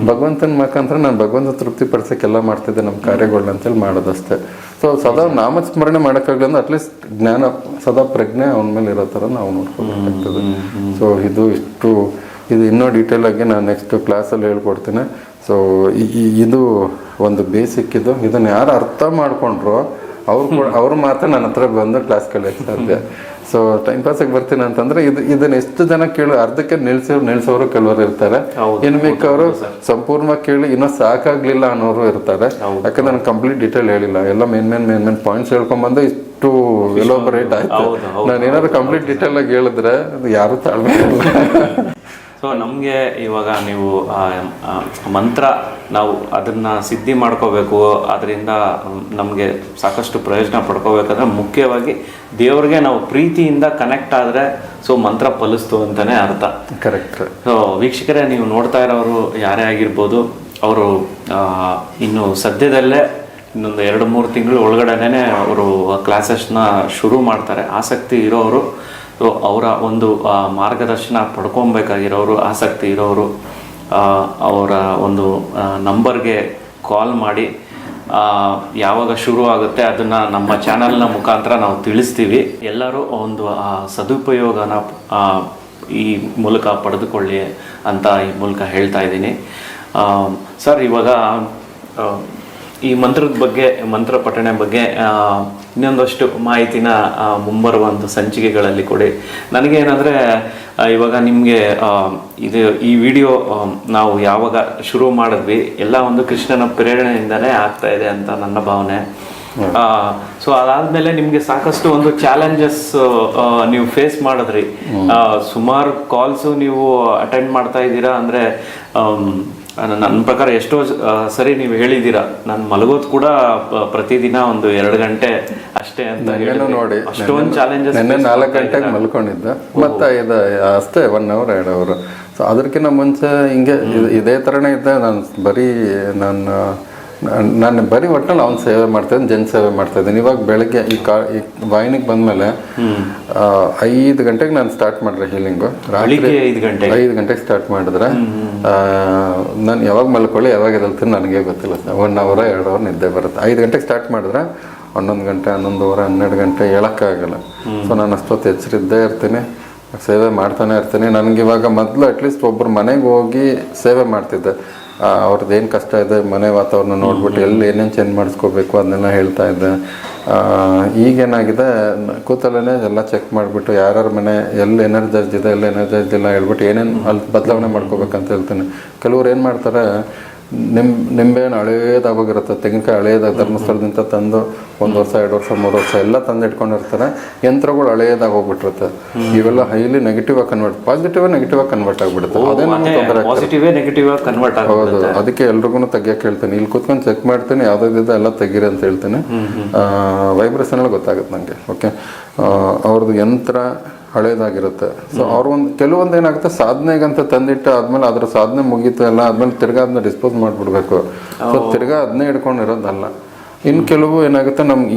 ಭಗವಂತನ ಮುಖಾಂತರ ನಾನು ಭಗವಂತ ತೃಪ್ತಿ ಪಡ್ಸಕ್ಕೆಲ್ಲ ಮಾಡ್ತಿದ್ದೆ ನಮ್ಮ ಕಾರ್ಯಗಳನ್ನ ಅಂತೇಳಿ ಮಾಡೋದಷ್ಟೇ. ಸೊ ಸದಾ ನಾಮಸ್ಮರಣೆ ಮಾಡೋಕ್ಕಾಗಲಿ ಅಂದ್ರೆ ಅಟ್ಲೀಸ್ಟ್ ಜ್ಞಾನ ಸದಾ ಪ್ರಜ್ಞೆ ಅವನ ಮೇಲೆ ಇರೋ ಥರ ನಾವು ನೋಡ್ಕೋಬೇಕಾಗ್ತದೆ. ಸೊ ಇದು ಇನ್ನೂ ಡೀಟೇಲ್ ಆಗಿ ನಾನು ನೆಕ್ಸ್ಟ್ ಕ್ಲಾಸಲ್ಲಿ ಹೇಳ್ಕೊಡ್ತೀನಿ. ಸೊ ಇದು ಒಂದು ಬೇಸಿಕ್. ಇದನ್ನು ಯಾರು ಅರ್ಥ ಮಾಡ್ಕೊಂಡ್ರು ಅವ್ರು ಮಾತ್ರ ನನ್ನ ಹತ್ರ ಬಂದು ಕ್ಲಾಸ್ ಕಲಿಯಕ್ಕೆ ಸಾಧ್ಯ. ಸೊ ಟೈಮ್ ಪಾಸಿಗೆ ಬರ್ತೀನಿ ಅಂತಂದ್ರೆ ಇದನ್ನ ಎಷ್ಟು ಜನ ಅರ್ಧಕ್ಕೆ ನಿಲ್ಸೋರು ಕೆಲವರು ಇರ್ತಾರೆ. ಇನ್ನು ಮಿಕ್ಕವರು ಸಂಪೂರ್ಣವಾಗಿ ಕೇಳಿ ಇನ್ನೂ ಸಾಕಾಗ್ಲಿಲ್ಲ ಅನ್ನೋರು ಇರ್ತಾರೆ. ಯಾಕಂದ್ರೆ ನಾನು ಕಂಪ್ಲೀಟ್ ಡೀಟೇಲ್ ಹೇಳಿಲ್ಲ, ಎಲ್ಲ ಮೇನ್ ಪಾಯಿಂಟ್ಸ್ ಹೇಳ್ಕೊಂಡ್ಬಂದು ಇಷ್ಟು ಎಲೋಬರೇಟ್ ಆಯ್ತು. ನಾನು ಏನಾದ್ರು ಕಂಪ್ಲೀಟ್ ಡೀಟೇಲ್ ಆಗಿ ಹೇಳಿದ್ರೆ ಅದು ಯಾರು ತಾಳ್ಮೆ ಇಲ್ಲ. ಸೊ ನಮಗೆ ಇವಾಗ ನೀವು ಮಂತ್ರ ನಾವು ಅದನ್ನು ಸಿದ್ಧಿ ಮಾಡ್ಕೋಬೇಕು, ಅದರಿಂದ ನಮಗೆ ಸಾಕಷ್ಟು ಪ್ರಯೋಜನ ಪಡ್ಕೋಬೇಕಂದ್ರೆ ಮುಖ್ಯವಾಗಿ ದೇವ್ರಿಗೆ ನಾವು ಪ್ರೀತಿಯಿಂದ ಕನೆಕ್ಟ್ ಆದರೆ ಸೊ ಮಂತ್ರ ಫಲಿಸ್ತು ಅಂತಲೇ ಅರ್ಥ. ಕರೆಕ್ಟ್. ಸೊ ವೀಕ್ಷಕರೇ, ನೀವು ನೋಡ್ತಾ ಇರೋರು ಯಾರೇ ಆಗಿರ್ಬೋದು, ಅವರು ಇನ್ನು ಸದ್ಯದಲ್ಲೇ ಇನ್ನೊಂದು 2-3 ತಿಂಗಳು ಒಳಗಡೆನೇ ಅವರು ಕ್ಲಾಸಸ್ನ ಶುರು ಮಾಡ್ತಾರೆ. ಆಸಕ್ತಿ ಇರೋರು ಸೊ ಅವರ ಒಂದು ಮಾರ್ಗದರ್ಶನ ಪಡ್ಕೊಬೇಕಾಗಿರೋರು, ಆಸಕ್ತಿ ಇರೋರು ಅವರ ಒಂದು ನಂಬರ್ಗೆ ಕಾಲ್ ಮಾಡಿ ಯಾವಾಗ ಶುರು ಆಗುತ್ತೆ ಅದನ್ನು ನಮ್ಮ ಚಾನಲ್ನ ಮುಖಾಂತರ ನಾವು ತಿಳಿಸ್ತೀವಿ. ಎಲ್ಲರೂ ಒಂದು ಸದುಪಯೋಗನ ಈ ಮೂಲಕ ಪಡೆದುಕೊಳ್ಳಿ ಅಂತ ಈ ಮೂಲಕ ಹೇಳ್ತಾ ಇದ್ದೀನಿ. ಸರ್, ಇವಾಗ ಈ ಮಂತ್ರದ ಬಗ್ಗೆ, ಮಂತ್ರ ಪಠಣೆ ಬಗ್ಗೆ ಇನ್ನೊಂದಷ್ಟು ಮಾಹಿತಿನ ಮುಂಬರುವ ಒಂದು ಸಂಚಿಕೆಗಳಲ್ಲಿ ಕೊಡಿ. ನನಗೇನಂದರೆ ಇವಾಗ ನಿಮಗೆ ಈ ವಿಡಿಯೋ ನಾವು ಯಾವಾಗ ಶುರು ಮಾಡಿದ್ವಿ ಎಲ್ಲ ಒಂದು ಕೃಷ್ಣನ ಪ್ರೇರಣೆಯಿಂದನೇ ಆಗ್ತಾ ಇದೆ ಅಂತ ನನ್ನ ಭಾವನೆ. ಸೊ ಅದಾದ್ಮೇಲೆ ನಿಮ್ಗೆ ಸಾಕಷ್ಟು ಒಂದು ಚಾಲೆಂಜಸ್ ನೀವು ಫೇಸ್ ಮಾಡಿದ್ರಿ. ಸುಮಾರು ಕಾಲ್ಸು ನೀವು ಅಟೆಂಡ್ ಮಾಡ್ತಾ ಇದ್ದೀರಾ. ಅಂದ್ರೆ ನನ್ನ ಪ್ರಕಾರ ಎಷ್ಟೋ ಸರಿ ನೀವು ಹೇಳಿದ್ದೀರಾ, ನಾನು ಮಲಗೋದು ಕೂಡ ಪ್ರತಿದಿನ ಒಂದು 2 ಗಂಟೆ ಅಷ್ಟೇ ಅಂತ ನೋಡಿ. ಅಷ್ಟೊಂದು ಚಾಲೆಂಜಸ್. 4 ಗಂಟೆಗೆ ಮಲ್ಕೊಂಡಿದ್ದ, ಮತ್ತೆ ಇದು ಅಷ್ಟೇ 1 hour 2 hour. ಸೊ ಅದಕ್ಕಿಂತ ಮುಂಚೆ ಹಿಂಗೆ ಇದೇ ಥರನೇ ಇದ್ದೆ. ನಾನು ಬರೀ ಒಟ್ಟಲ್ಲಿ ಅವ್ನ ಸೇವೆ ಮಾಡ್ತಾಯಿದ್ದೀನಿ, ಜನ ಸೇವೆ ಮಾಡ್ತಾಯಿದ್ದೀನಿ. ಇವಾಗ ಬೆಳಗ್ಗೆ ಈ ವಾಹಿನಿಗೆ ಬಂದಮೇಲೆ 5 ಗಂಟೆಗೆ ನಾನು ಸ್ಟಾರ್ಟ್ ಮಾಡಿದ್ರೆ ಹೀಲಿಂಗು. ರಾತ್ರಿ 5 ಗಂಟೆಗೆ ಸ್ಟಾರ್ಟ್ ಮಾಡಿದ್ರೆ ನಾನು ಯಾವಾಗ ಮಲ್ಕೊಳ್ಳಿ ಯಾವಾಗ ಎದ್ದೇಳ್ತೀನಿ ನನಗೆ ಗೊತ್ತಿಲ್ಲ. 1 hour 2 hour ನಿದ್ದೆ ಬರುತ್ತೆ. 5 ಗಂಟೆಗೆ ಸ್ಟಾರ್ಟ್ ಮಾಡಿದ್ರೆ 11 ಗಂಟೆ 11 hour 12 ಗಂಟೆ ಹೇಳೋಕ್ಕಾಗಲ್ಲ. ಸೊ ನಾನು ಅಷ್ಟೊತ್ತು ಎಚ್ಚರಿದ್ದೇ ಇರ್ತೀನಿ, ಸೇವೆ ಮಾಡ್ತಾನೆ ಇರ್ತೀನಿ. ನನಗೆ ಇವಾಗ ಮೊದಲು ಅಟ್ಲೀಸ್ಟ್ ಒಬ್ಬರು ಮನೆಗೆ ಹೋಗಿ ಸೇವೆ ಮಾಡ್ತಿದ್ದೆ. ಅವ್ರದ್ದು ಏನು ಕಷ್ಟ ಇದೆ, ಮನೆ ವಾತಾವರಣ ನೋಡ್ಬಿಟ್ಟು ಎಲ್ಲಿ ಏನೇನು ಚೇಂಜ್ ಮಾಡಿಸ್ಕೋಬೇಕು ಅದನ್ನೆಲ್ಲ ಹೇಳ್ತಾ ಇದ್ದೆ. ಈಗೇನಾಗಿದೆ, ಕೂತಲ್ಲೇ ಎಲ್ಲ ಚೆಕ್ ಮಾಡಿಬಿಟ್ಟು ಯಾರ್ಯಾರ ಮನೆ ಎಲ್ಲಿ ಎನರ್ಜೈಸ್ ಇದೆ, ಎಲ್ಲಿ ಎನರ್ಜೈಸ್ ಇಲ್ಲ ಹೇಳ್ಬಿಟ್ಟು ಏನೇನು ಅಲ್ಲಿ ಬದಲಾವಣೆ ಮಾಡ್ಕೋಬೇಕಂತ ಹೇಳ್ತೀನಿ. ಕೆಲವ್ರು ಏನು ಮಾಡ್ತಾರೆ, ನಿಂಬೆಹಣ್ಣು ಹಳೇದಾಗೋಗಿರುತ್ತೆ, ತೆಂಗಿನಕಾಯಿ ಹಳೇದಾಗಿ ಧರ್ಮಸ್ಥಳದಿಂದ ತಂದು 1 ವರ್ಷ 2 ವರ್ಷ 3 ವರ್ಷ ಎಲ್ಲ ತಂದು ಇಟ್ಕೊಂಡಿರ್ತಾರೆ. ಯಂತ್ರಗಳು ಹಳೇದಾಗಿ ಹೋಗ್ಬಿಟ್ಟಿರುತ್ತೆ. ಇವೆಲ್ಲ ಹೈಲಿ ನೆಗೆಟಿವ್ ಆಗಿ ಕನ್ವರ್ಟ್, ಪಾಸಿಟಿವ್ ನೆಗೆಟಿವ್ ಆಗಿ ಕನ್ವರ್ಟ್ ಆಗ್ಬಿಡುತ್ತೆ. ಅದೇ ನಮ್ಗೆ ತೊಂದರೆ. ಹೌದು, ಅದಕ್ಕೆ ಎಲ್ರಿಗೂ ತೆಗಿಯಕ್ಕೆ ಹೇಳ್ತೀನಿ. ಇಲ್ಲಿ ಕೂತ್ಕೊಂಡು ಚೆಕ್ ಮಾಡ್ತೀನಿ, ಯಾವುದಾದಿದೆ ಎಲ್ಲ ತೆಗೀರಿ ಅಂತ ಹೇಳ್ತೀನಿ. ವೈಬ್ರೇಷನ್ ಗೊತ್ತಾಗುತ್ತೆ ನನಗೆ. ಓಕೆ, ಅವ್ರದ್ದು ಯಂತ್ರ ಹಳೇದಾಗಿರುತ್ತೆ. ಸೊ ಕೆಲವೊಂದು ಏನಾಗುತ್ತೆ, ಸಾಧನೆಗಂತ ತಂದಿಟ್ಟು ಆದ್ಮೇಲೆ ಅದ್ರ ಸಾಧನೆ ಮುಗೀತು ಎಲ್ಲ ಆದ್ಮೇಲೆ ತಿರ್ಗಾ ಅದನ್ನ ಡಿಸ್ಪೋಸ್ ಮಾಡಿಬಿಡ್ಬೇಕು. ಸೊ ತಿರ್ಗಾ ಅದನ್ನೇ ಹಿಡ್ಕೊಂಡಿರೋದಲ್ಲ. ಇನ್ನು ಕೆಲವು ಏನಾಗುತ್ತೆ, ನಮ್ಗೆ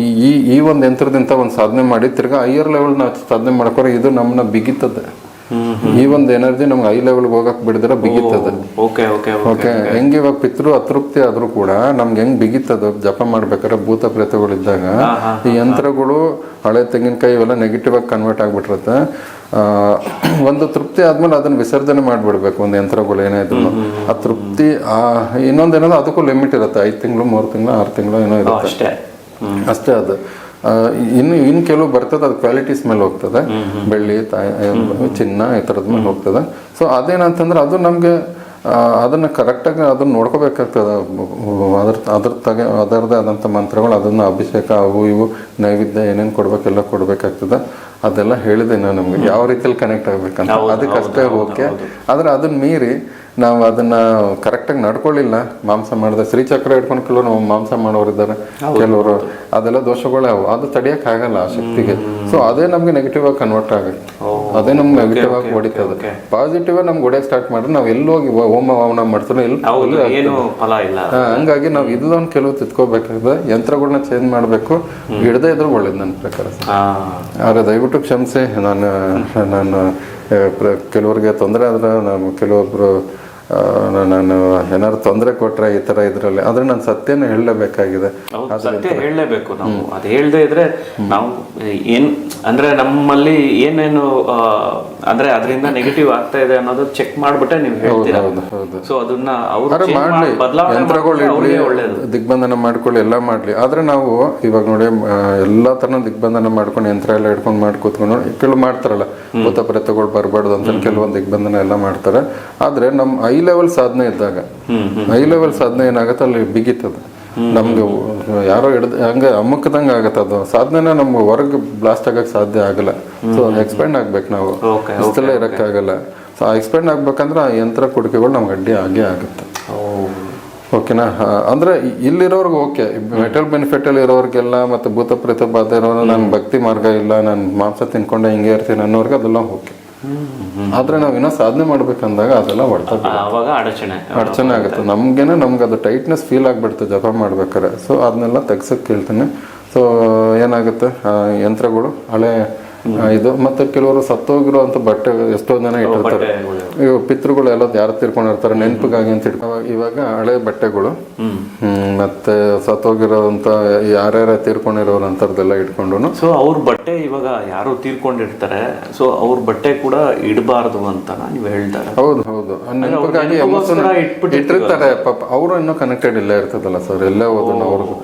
ಈ ಒಂದು ಯಂತ್ರದಿಂದ ಒಂದು ಸಾಧನೆ ಮಾಡಿ ತಿರ್ಗಾ ಹೈಯರ್ ಲೆವೆಲ್ ನಾವು ಸಾಧನೆ ಮಾಡ್ಕೊರೆ ಇದು ನಮ್ಮನ್ನ ಬಿಗಿತದೆ. ಈ ಒಂದು ಎನರ್ಜಿ ನಮ್ಗೆ ಹೈ ಲೆವೆಲ್ಗೆ ಹೋಗಕ್ಕೆ ಬಿಡಿದ್ರೆ ಬಿಗಿತದೆ. ಓಕೆ, ಹೆಂಗೆ ಇವಾಗ ಪಿತೃ ಅತೃಪ್ತಿ ಆದ್ರೂ ಕೂಡ ನಮ್ಗೆ ಹೆಂಗ್ ಬಿಗಿತದ, ಜಪ ಮಾಡ್ಬೇಕಾದ್ರೆ ಭೂತ ಪ್ರೇತಗಳಿದ್ದಾಗ ಈ ಯಂತ್ರಗಳು ಹಳೆ ತೆಂಗಿನಕಾಯಿ ಇವೆಲ್ಲ ನೆಗೆಟಿವ್ ಆಗಿ ಕನ್ವರ್ಟ್ ಆಗ್ಬಿಟ್ಟಿರುತ್ತೆ. ಒಂದು ತೃಪ್ತಿ ಆದ್ಮೇಲೆ ಅದನ್ನ ವಿಸರ್ಜನೆ ಮಾಡ್ಬಿಡ್ಬೇಕು. ಒಂದು ಯಂತ್ರಗಳು ಏನೇ ಇದ್ರು ಆ ತೃಪ್ತಿ. ಇನ್ನೊಂದೇನೋ ಅದಕ್ಕೂ ಲಿಮಿಟ್ ಇರುತ್ತೆ. 5 ತಿಂಗಳು 3 ತಿಂಗಳು 6 ತಿಂಗಳು ಏನೋ ಇರುತ್ತೆ ಅಷ್ಟೇ. ಅದು ಇನ್ನು ಕೆಲವು ಬರ್ತದೆ, ಅದು ಕ್ವಾಲಿಟೀಸ್ ಮೇಲೆ ಹೋಗ್ತದೆ. ಬೆಳ್ಳಿ, ಚಿನ್ನ ಈ ಥರದ ಮೇಲೆ ಹೋಗ್ತದೆ. ಸೊ ಅದೇನಂತಂದ್ರೆ ಅದು ನಮಗೆ ಅದನ್ನ ಕರೆಕ್ಟಾಗಿ ಅದನ್ನ ನೋಡ್ಕೋಬೇಕಾಗ್ತದೆ. ಅದರದ್ದೇ ಆದಂಥ ಮಂತ್ರಗಳು, ಅದನ್ನ ಅಭಿಷೇಕ, ಅವು ಇವು ನೈವೇದ್ಯ ಏನೇನು ಕೊಡ್ಬೇಕೆಲ್ಲ ಕೊಡ್ಬೇಕಾಗ್ತದೆ. ಅದೆಲ್ಲ ಹೇಳಿದೆ ನಾನು ನಿಮ್ಗೆ ಯಾವ ರೀತಿಯಲ್ಲಿ ಕನೆಕ್ಟ್ ಆಗ್ಬೇಕಂತ. ಅದಕ್ಕಷ್ಟೇ ಓಕೆ. ಆದ್ರೆ ಅದನ್ನ ಮೀರಿ ನಾವು ಅದನ್ನ ಕರೆಕ್ಟಾಗಿ ನಡ್ಕೊಳ್ಳಿಲ್ಲ, ಮಾಂಸ ಮಾಡಿದೆ, ಶ್ರೀಚಕ್ರ ಇಟ್ಕೊಂಡು ಕೆಲವರು ಮಾಂಸ ಮಾಡೋರಿದ್ದಾರೆ, ಕೆಲವರು ಅದೆಲ್ಲ ದೋಷಗಳೇ ಅವು. ಅದು ತಡಿಯಕ್ಕೆ ಆಗಲ್ಲ ಆ ಶಕ್ತಿಗೆ. ಸೊ ಅದೇ ನಮ್ಗೆ ನೆಗೆಟಿವ್ ಆಗಿ ಕನ್ವರ್ಟ್ ಆಗುತ್ತೆ. ಅದೇ ನಮ್ಗೆ ನೆಗೆಟಿವ್ ಆಗಿ ಹೊಡಿತದೆ. ಪಾಸಿಟಿವ್ ನಮ್ಗೆ ಹೊಡೆಯಕ್ಕೆ ಸ್ಟಾರ್ಟ್ ಮಾಡಿದ್ರೆ ನಾವು ಎಲ್ಲೋಗಿ ಹೋಮ ವಾವನ ಮಾಡ್ತಾರೆ ಹಂಗಾಗಿ ನಾವು ಇದೊಂದು ಕೆಲವು ತಿತ್ಕೋಬೇಕಾದ್ರೆ ಯಂತ್ರಗಳನ್ನ ಚೇಂಜ್ ಮಾಡಬೇಕು. ಹಿಡ್ದೇ ಇದ್ರು ಒಳ್ಳೇದು ನನ್ನ ಪ್ರಕಾರ. ಆದ್ರೆ ದಯವಿಟ್ಟು ಕ್ಷಮಿಸಿ, ನಾನು ಕೆಲವ್ರಿಗೆ ತೊಂದರೆ ಆದ್ರೆ ಕೆಲವೊಬ್ರು ನಾನು ಏನಾದ್ರು ತೊಂದರೆ ಕೊಟ್ರೆ ಈ ತರ ಇದ್ರಲ್ಲಿ, ಆದ್ರೆ ನಾನು ಸತ್ಯನ ಹೇಳಲೇಬೇಕಾಗಿದೆ. ಸತ್ಯ ಹೇಳಲೇಬೇಕು ನಾವು. ಅದು ಹೇಳದೇ ಇದ್ರೆ ನಾವು ಏನ್ ಅಂದ್ರೆ ನಮ್ಮಲ್ಲಿ ಏನೇನು ಅಂದ್ರೆ ಅದರಿಂದ ನೆಗೆಟಿವ್ ಆಗ್ತಾ ಇದೆ ಅನ್ನೋದು ಚೆಕ್ ಮಾಡ್ಬಿಟ್ಟೆ ನೀವು ಹೇಳ್ತೀರಾ. ಸೊ ಅದನ್ನ ಮಾಡ್ಲಿ, ಯಂತ್ರಗಳು ದಿಗ್ಬಂಧನ ಮಾಡ್ಕೊಳ್ಳಿ, ಎಲ್ಲ ಮಾಡ್ಲಿ. ಆದ್ರೆ ನಾವು ಇವಾಗ ನೋಡಿ ಎಲ್ಲಾ ತರ ದಿಗ್ಬಂಧನ ಮಾಡ್ಕೊಂಡು ಯಂತ್ರ ಎಲ್ಲ ಹಿಡ್ಕೊಂಡು ಮಾಡಿ ಕೂತ್ಕೊಂಡು ಕೆಲವು ಮಾಡ್ತಾರಲ್ಲ, ಭೂತ ಪ್ರೇತಗಳು ಬರಬಾರ್ದು ಅಂತ ಕೆಲವೊಂದು ದಿಗ್ಬಂಧನ ಎಲ್ಲ ಮಾಡ್ತಾರೆ. ಆದ್ರೆ ನಮ್ ಹೈ ಲೆವೆಲ್ ಸಾಧನೆ ಇದ್ದಾಗ, ಹೈ ಲೆವೆಲ್ ಸಾಧನೆ ಏನಾಗತ್ತೆ ಅಲ್ಲಿ ಬಿಗಿತದೆ. ನಮ್ಗೆ ಯಾರೋ ಹಂಗೆ ಅಮ್ಮಕ್ಕದಂಗೆ ಆಗತ್ತೆ. ಅದು ಸಾಧನೆನ ನಮ್ಗೆ ಹೊರಗೆ ಬ್ಲಾಸ್ಟ್ ಆಗಕ್ಕೆ ಸಾಧ್ಯ ಆಗಲ್ಲ. ಸೊ ಎಕ್ಸ್ಪೆಂಡ್ ಆಗ್ಬೇಕು ನಾವು, ಇಷ್ಟೆಲ್ಲ ಇರಕ್ಕಾಗಲ್ಲ. ಸೊ ಎಕ್ಸ್ಪೆಂಡ್ ಆಗ್ಬೇಕಂದ್ರೆ ಆ ಯಂತ್ರ ಕುಡಿಕೆಗಳು ನಮ್ಗೆ ಅಡ್ಡಿ ಆಗೇ ಆಗುತ್ತೆ. ಓಕೆನಾ? ಅಂದ್ರೆ ಇಲ್ಲಿರೋರ್ಗೆ ಓಕೆ, ಮೆಟಲ್ ಬೆನಿಫಿಟ್ ಅಲ್ಲಿ ಇರೋರ್ಗೆಲ್ಲ ಮತ್ತೆ ಭೂತ ಪ್ರೇತ ಬಾಧೆ ಇರೋರು, ನನ್ ಭಕ್ತಿ ಮಾರ್ಗ ಇಲ್ಲ, ನಾನು ಮಾಂಸ ತಿನ್ಕೊಂಡೆ ಹಿಂಗೆ ಇರ್ತೀನಿ ಅನ್ನೋರ್ಗೆ ಅದೆಲ್ಲ ಓಕೆ. ಆದ್ರೆ ನಾವ್ ಇನ್ನೂ ಸಾಧನೆ ಮಾಡ್ಬೇಕಂದಾಗ ಅದೆಲ್ಲ ಅಡಚಣೆ ಆಗುತ್ತೆ. ನಮ್ಗೆ ಅದು ಟೈಟ್ನೆಸ್ ಫೀಲ್ ಆಗ್ಬಿಡ್ತು ಜಪ ಮಾಡ್ಬೇಕಾರೆ. ಸೊ ಅದನ್ನೆಲ್ಲ ತೆಗ್ಸಕ್ ಕೇಳ್ತೀನಿ. ಸೊ ಏನಾಗುತ್ತೆ, ಯಂತ್ರಗಳು ಹಳೆ ಇದು ಮತ್ತೆ ಕೆಲವರು ಸತ್ತೋಗಿರುವಂತ ಬಟ್ಟೆ ಎಷ್ಟೋ ಜನ ಇಟ್ಟಿರ್ತಾರೆ. ಇವು ಪಿತೃಗಳೆಲ್ಲ ಯಾರು ತೀರ್ಕೊಂಡಿರ್ತಾರೆ ನೆನಪಿಗಾಗಿ ಅಂತ ಇವಾಗ ಹಳೆ ಬಟ್ಟೆಗಳು ಮತ್ತೆ ಸತ್ತೋಗಿರೋಂತ ಯಾರ್ಯಾರ ತೀರ್ಕೊಂಡಿರೋರು ಅಂತರ್ದೆಲ್ಲ ಇಟ್ಕೊಂಡು. ಸೊ ಅವ್ರ ಬಟ್ಟೆ ಇವಾಗ ಯಾರು ತೀರ್ಕೊಂಡಿರ್ತಾರೆ, ಸೊ ಅವ್ರ ಬಟ್ಟೆ ಕೂಡ ಇಡಬಾರ್ದು ಅಂತ ನೀವು ಹೇಳ್ತಾರೆ. ಹೌದು ಹೌದು, ನೆನಪಿಗಾಗಿ ಇಟ್ಟಿರ್ತಾರೆ ಪಾಪ. ಅವರು ಇನ್ನೂ ಕನೆಕ್ಟೆಡ್ ಇಲ್ಲ ಇರ್ತದಲ್ಲ ಸರ್, ಎಲ್ಲೇ ಹೋದ್ರು ಅವ್ರದ್ದು.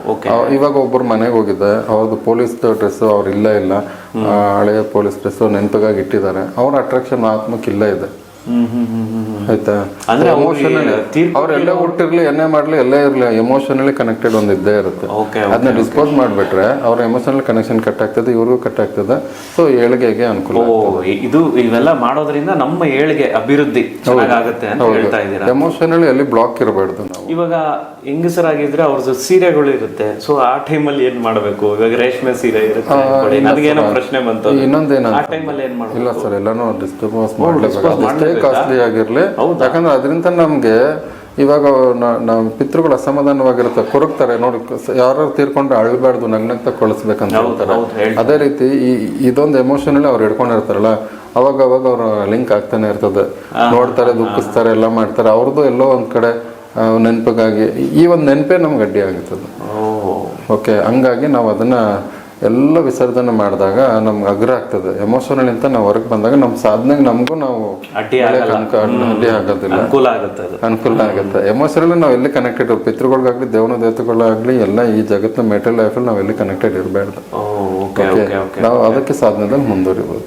ಇವಾಗ ಒಬ್ಬರು ಮನೆಗೆ ಹೋಗಿದ್ದೆ, ಅವ್ರದ್ದು ಪೊಲೀಸ್ ಡ್ರೆಸ್ ಅವ್ರು ಇಲ್ಲ ಹಳೆಯ ಪೊಲೀಸ್ ಡ್ರೆಸ್ ನೆನಪಿಗಾಗಿ ಇಟ್ಟಿದ್ದಾರೆ. ಅವ್ರ ಅಟ್ರಾಕ್ಷನ್ ಆತ್ಮಕ್ಕೆ ಇಲ್ಲ ಇದೆ. ಆಯ್ತಾ, ಅವ್ರೆಲ್ಲ ಹುಟ್ಟಿರ್ಲಿ ಏನೇ ಮಾಡ್ಲಿ ಎಲ್ಲೇ ಇರ್ಲಿ ಎಮೋಷನಲಿ ಕನೆಕ್ಟೆಡ್ ಒಂದ್ ಇದ್ದೇ ಇರುತ್ತೆ. ಅದನ್ನ ಡಿಸ್ಪೋಸ್ ಮಾಡ್ಬಿಟ್ರೆ ಅವ್ರ ಎಮೋಷನಲ್ ಕನೆಕ್ಷನ್ ಕಟ್ ಆಗ್ತದೆ, ಇವ್ರಿಗೂ ಕಟ್ ಆಗ್ತದೆ. ಸೊ ಏಳಿಗೆಗೆ ಅನುಕೂಲ. ಇದು ಇವೆಲ್ಲ ಮಾಡೋದ್ರಿಂದ ನಮ್ಮ ಏಳಿಗೆ ಅಭಿವೃದ್ಧಿ ಚೆನ್ನಾಗುತ್ತೆ ಅಂತ ಹೇಳ್ತಾ ಇದ್ದೀರಾ. ಎಮೋಷನಲಿ ಅಲ್ಲಿ ಬ್ಲಾಕ್ ಇರಬಾರ್ದು. ನಾವು ಇವಾಗ ಹೆಂಗಸರಾಗಿದ್ರೆ ಅವ್ರದ್ದು ಸೀರೆಗಳು ಇರುತ್ತೆ, ಸೊ ಆ ಟೈಮಲ್ಲಿ ಏನ್ ಮಾಡ್ಬೇಕು? ಇವಾಗ ರೇಷ್ಮೆ ಸೀರೆ ಇರುತ್ತೆ, ನನಗೇನೋ ಪ್ರಶ್ನೆ ಬಂತು. ಇನ್ನೊಂದೇನ ಆ ಟೈಮಲ್ಲಿ ಏನ್ ಮಾಡ್ಬೇಕು? ಇಲ್ಲ ಸರ್, ಎಲ್ಲಾನು ಡಿಸ್ಟರ್ಬೆನ್ಸ್ ಮಾಡ್ಲೇಬೇಕು, ಕಾಸ್ಟ್ಲಿ ಆಗಿರ್ಲಿ. ಯಾಕಂದ್ರೆ ಅದರಿಂದ ನಮ್ಗೆ ಇವಾಗ ನಾವು ಪಿತೃಗಳು ಅಸಮಾಧಾನವಾಗಿರುತ್ತೆ, ಕೊರಗ್ತಾರೆ ನೋಡಿ. ಯಾರು ತೀರ್ಕೊಂಡ್ರೆ ಅಳ್ಬಾರ್ದು, ನಗ್ನಗ್ತಾ ಕೊಳಿಸ್ಬೇಕಂತ ಹೇಳ್ತಾರೆ. ಅದೇ ರೀತಿ ಇದೊಂದು ಎಮೋಷನಲಿ ಅವ್ರು ಹಿಡ್ಕೊಂಡಿರ್ತಾರಲ್ಲ, ಅವಾಗ ಅವ್ರ ಲಿಂಕ್ ಆಗ್ತಾನೆ ಇರ್ತದೆ. ನೋಡ್ತಾರೆ, ದುಃಖಿಸ್ತಾರೆ, ಎಲ್ಲ ಮಾಡ್ತಾರೆ. ಅವ್ರದ್ದು ಎಲ್ಲೋ ಒಂದ್ ಕಡೆ ನೆನಪಿಗಾಗಿ ಈ ಒಂದು ನೆನಪೇ ನಮ್ಗೆ ಅಡ್ಡಿ ಆಗುತ್ತದೆ. ಓಕೆ, ಹಂಗಾಗಿ ನಾವು ಅದನ್ನ ಎಲ್ಲ ವಿಸರ್ಜನೆ ಮಾಡಿದಾಗ ನಮ್ಗೆ ಅಗ್ರ ಆಗ್ತದೆ. ಎಮೋಷನಲ್ ಅಂತ ನಾವು ಹೊರಗೆ ಬಂದಾಗ ನಮ್ಮ ಸಾಧನೆಗೆ ನಮಗೂ ನಾವು ಅಡ್ಡಿ ಆಗೋದಿಲ್ಲ, ಅನುಕೂಲ ಆಗುತ್ತೆ. ಎಮೋಷನಲಿ ನಾವು ಎಲ್ಲಿ ಕನೆಕ್ಟೆಡ್, ಪಿತೃಗಳಿಗಾಗ್ಲಿ ದೇವನ ದೇವತೆಗಳಾಗ್ಲಿ ಎಲ್ಲ ಈ ಜಗತ್ತಿನ ಮೆಟೀರಿಯಲ್ ಲೈಫಲ್ಲಿ ನಾವು ಎಲ್ಲಿ ಕನೆಕ್ಟೆಡ್ ಇರಬಾರ್ದು. ನಾವು ಅದಕ್ಕೆ ಸಾಧನೆದಲ್ಲಿ ಮುಂದುವರಿಬೋದು.